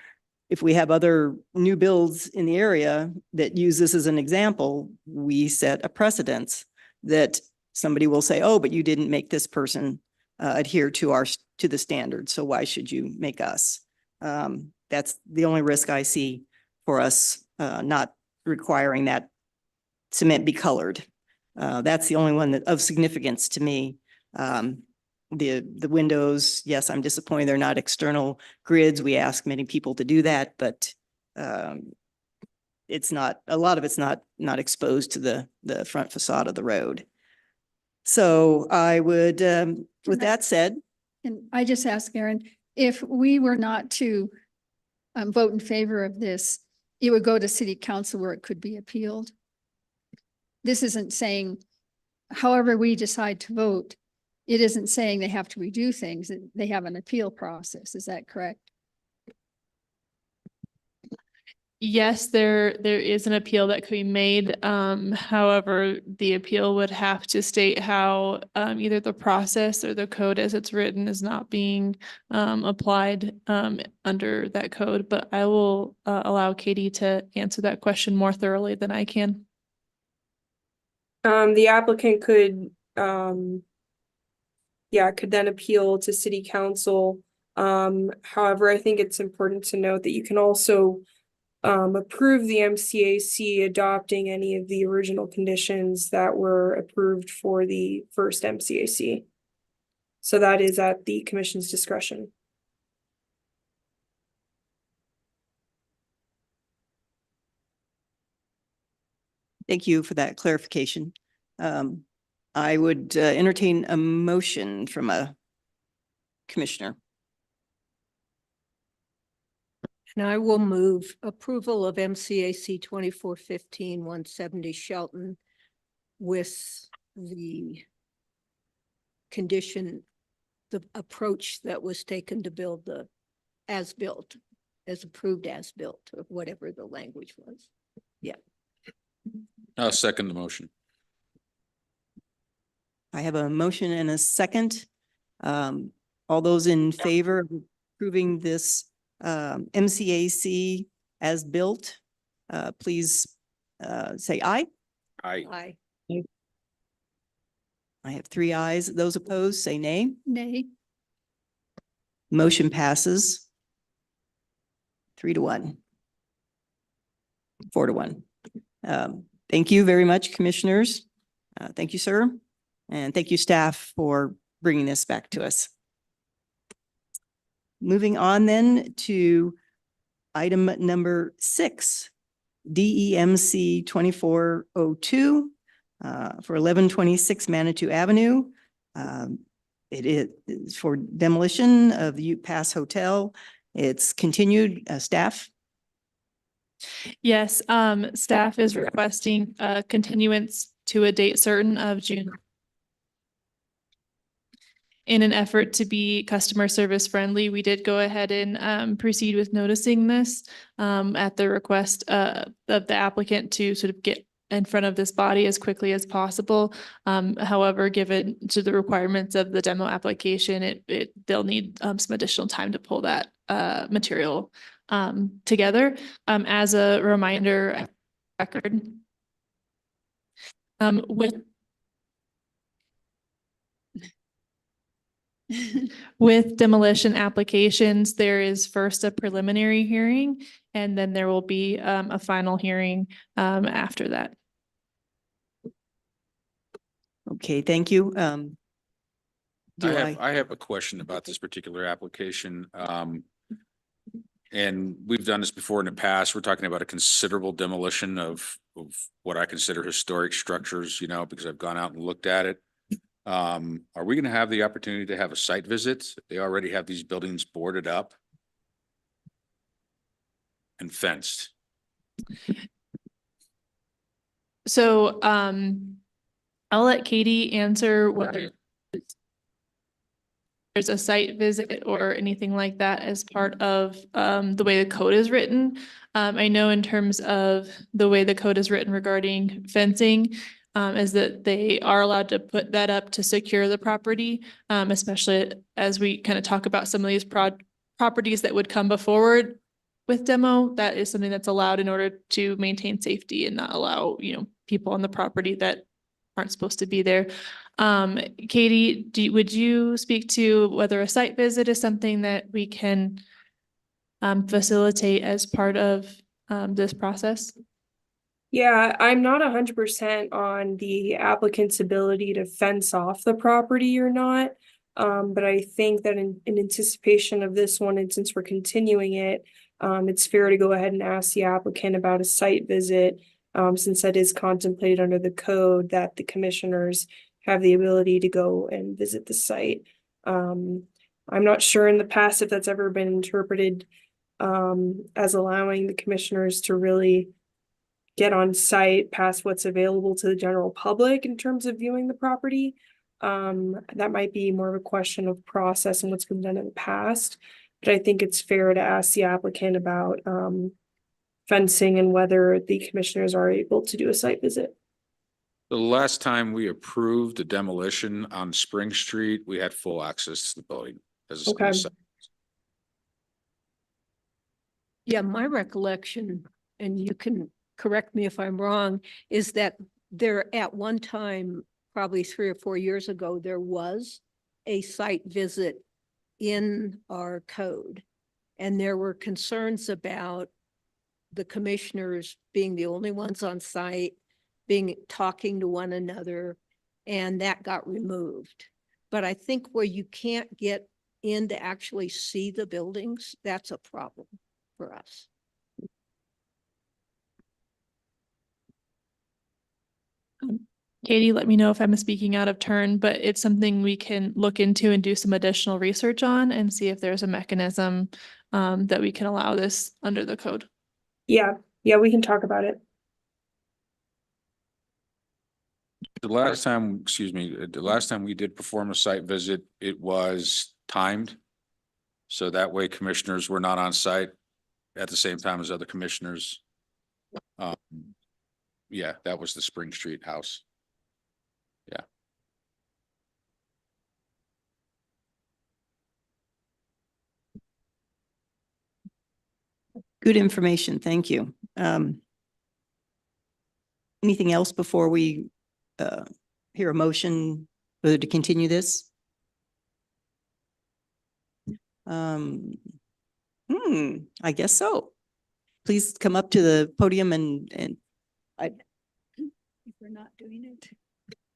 if we have other new builds in the area that use this as an example, we set a precedence that somebody will say, oh, but you didn't make this person adhere to the standard. So why should you make us? That's the only risk I see for us not requiring that cement be colored. That's the only one that of significance to me. The windows, yes, I'm disappointed they're not external grids. We ask many people to do that, but it's not, a lot of it's not exposed to the front facade of the road. So I would, with that said. And I just ask Aaron, if we were not to vote in favor of this, it would go to city council where it could be appealed. This isn't saying, however we decide to vote, it isn't saying they have to redo things. They have an appeal process. Is that correct? Yes, there is an appeal that could be made. However, the appeal would have to state how either the process or the code as it's written is not being applied under that code. But I will allow Katie to answer that question more thoroughly than I can. The applicant could then appeal to city council. However, I think it's important to note that you can also approve the MCAC adopting any of the original conditions that were approved for the first MCAC. So that is at the commission's discretion. Thank you for that clarification. I would entertain a motion from a commissioner. And I will move approval of MCAC 2415-170 Shelton with the condition, the approach that was taken to build the as-built, as approved as-built, or whatever the language was. Yeah. I'll second the motion. I have a motion and a second. All those in favor of approving this MCAC as built, please say aye. Aye. Aye. I have 3 ayes. Those opposed, say nay. Nay. Motion passes 3-1. 4-1. Thank you very much, commissioners. Thank you, sir. And thank you, staff, for bringing this back to us. Moving on then to item number 6, DEMC 2402 for 1126 Manitou Avenue. It is for demolition of the Ute Pass Hotel. It's continued. Staff? Yes, staff is requesting a continuance to a date certain of June. In an effort to be customer service friendly, we did go ahead and proceed with noticing this at the request of the applicant to sort of get in front of this body as quickly as possible. However, given to the requirements of the demo application, they'll need some additional time to pull that material together. As a reminder, record with With demolition applications, there is first a preliminary hearing, and then there will be a final hearing after that. Okay, thank you. Do I have a question about this particular application. And we've done this before in the past. We're talking about a considerable demolition of what I consider historic structures, you know, because I've gone out and looked at it. Are we gonna have the opportunity to have a site visit? They already have these buildings boarded up and fenced. So I'll let Katie answer whether there's a site visit or anything like that as part of the way the code is written. I know in terms of the way the code is written regarding fencing, is that they are allowed to put that up to secure the property, especially as we kind of talk about some of these properties that would come before with demo. That is something that's allowed in order to maintain safety and not allow, you know, people on the property that aren't supposed to be there. Katie, would you speak to whether a site visit is something that we can facilitate as part of this process? Yeah, I'm not 100% on the applicant's ability to fence off the property or not. But I think that in anticipation of this one, and since we're continuing it, it's fair to go ahead and ask the applicant about a site visit, since that is contemplated under the code that the commissioners have the ability to go and visit the site. I'm not sure in the past if that's ever been interpreted as allowing the commissioners to really get on site past what's available to the general public in terms of viewing the property. That might be more of a question of process and what's been done in the past. But I think it's fair to ask the applicant about fencing and whether the commissioners are able to do a site visit. The last time we approved the demolition on Spring Street, we had full access to the building. Okay. Yeah, my recollection, and you can correct me if I'm wrong, is that there at one time, probably 3 or 4 years ago, there was a site visit in our code. And there were concerns about the commissioners being the only ones on site, talking to one another, and that got removed. But I think where you can't get in to actually see the buildings, that's a problem for us. Katie, let me know if I'm speaking out of turn, but it's something we can look into and do some additional research on and see if there's a mechanism that we can allow this under the code. Yeah, we can talk about it. The last time, the last time we did perform a site visit, it was timed. So that way commissioners were not on site at the same time as other commissioners. Yeah, that was the Spring Street house. Yeah. Good information. Thank you. Anything else before we hear a motion whether to continue this? I guess so. Please come up to the podium and If we're not doing it,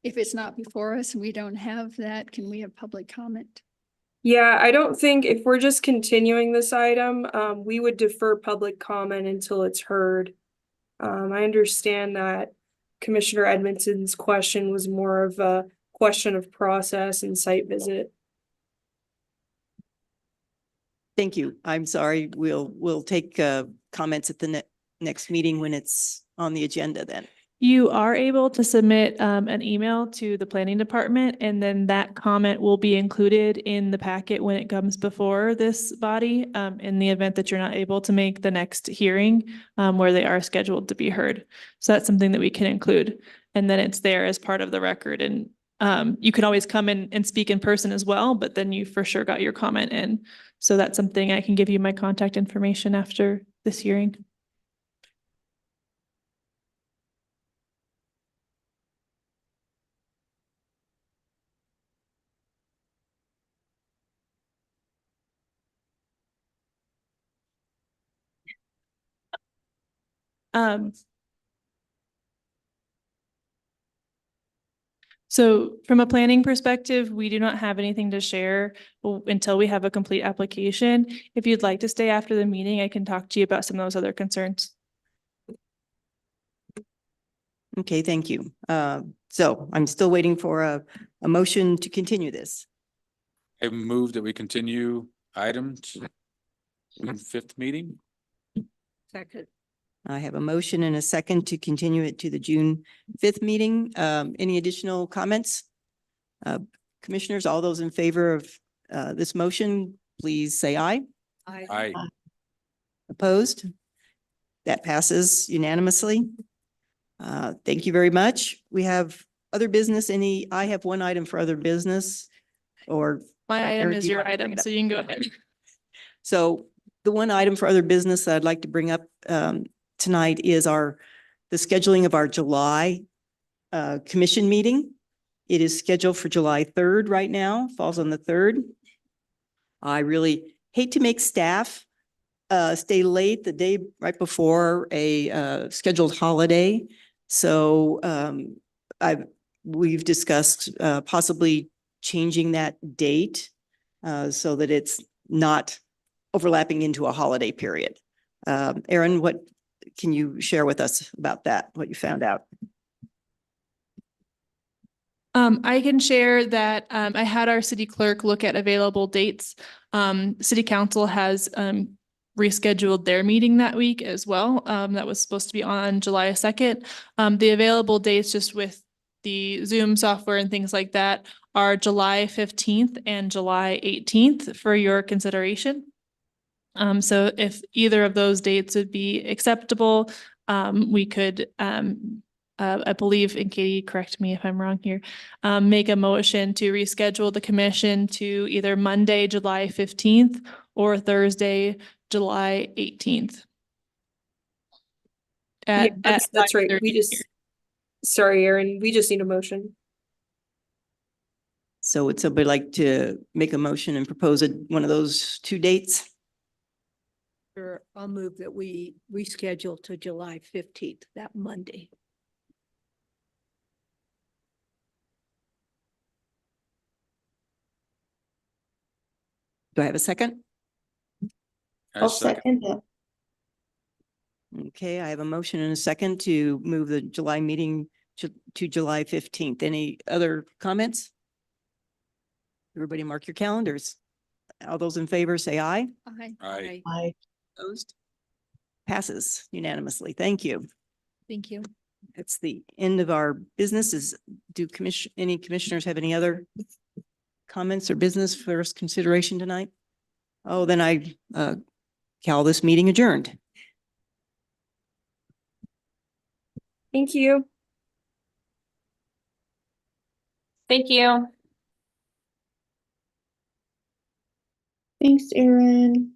if it's not before us and we don't have that, can we have public comment? Yeah, I don't think if we're just continuing this item, we would defer public comment until it's heard. I understand that Commissioner Edmondson's question was more of a question of process and site visit. thank you. I'm sorry. We'll take comments at the next meeting when it's on the agenda then. You are able to submit an email to the planning department, and then that comment will be included in the packet when it comes before this body, in the event that you're not able to make the next hearing where they are scheduled to be heard. So that's something that we can include, and then it's there as part of the record. And you can always come in and speak in person as well, but then you for sure got your comment in. So that's something I can give you my contact information after this hearing. So from a planning perspective, we do not have anything to share until we have a complete application. If you'd like to stay after the meeting, I can talk to you about some of those other concerns. Okay, thank you. So I'm still waiting for a motion to continue this. I move that we continue item to June 5th meeting. Second. I have a motion and a second to continue it to the June 5th meeting. Any additional comments? Commissioners, all those in favor of this motion, please say aye. Aye. Opposed? That passes unanimously. Thank you very much. We have other business. I have one item for other business or. My item Eric, is you your want to bring item, it up? so you can go ahead. So the one item for other business that I'd like to bring up tonight is the scheduling of our July commission meeting. It is scheduled for July 3rd right now, falls on the 3rd. I really hate to make staff stay late the day right before a scheduled holiday. So we've discussed possibly changing that date so that it's not overlapping into a holiday period. Erin, what can you share with us about that, what you found out? I can share that I had our city clerk look at available dates. City council has rescheduled their meeting that week as well. That was supposed to be on July 2nd. The available dates, just with the Zoom software and things like that, are July 15th and July 18th for your consideration. So if either of those dates would be acceptable, we could, I believe, and Katie, correct me if I'm wrong here, make a motion to reschedule the commission to either Monday, July 15th or Thursday, July 18th. Yeah, that's right. 5:30 We just, sorry, Erin, we just need a motion. So would somebody like to make a motion and propose one of those two dates? Sure, I'll move that we reschedule to July 15th, that Monday. Do I have a second? I'll second that. Okay, I have a motion and a second to move the July meeting to July 15th. Any other comments? Everybody mark your calendars. All those in favor say aye. Aye. Aye. Opposed? Passes unanimously. Thank you. Thank you. That's the end of our business. Any commissioners have any other comments or business for us consideration tonight? Oh, then I call this meeting adjourned. Thank you. Thank you. Thanks, Erin.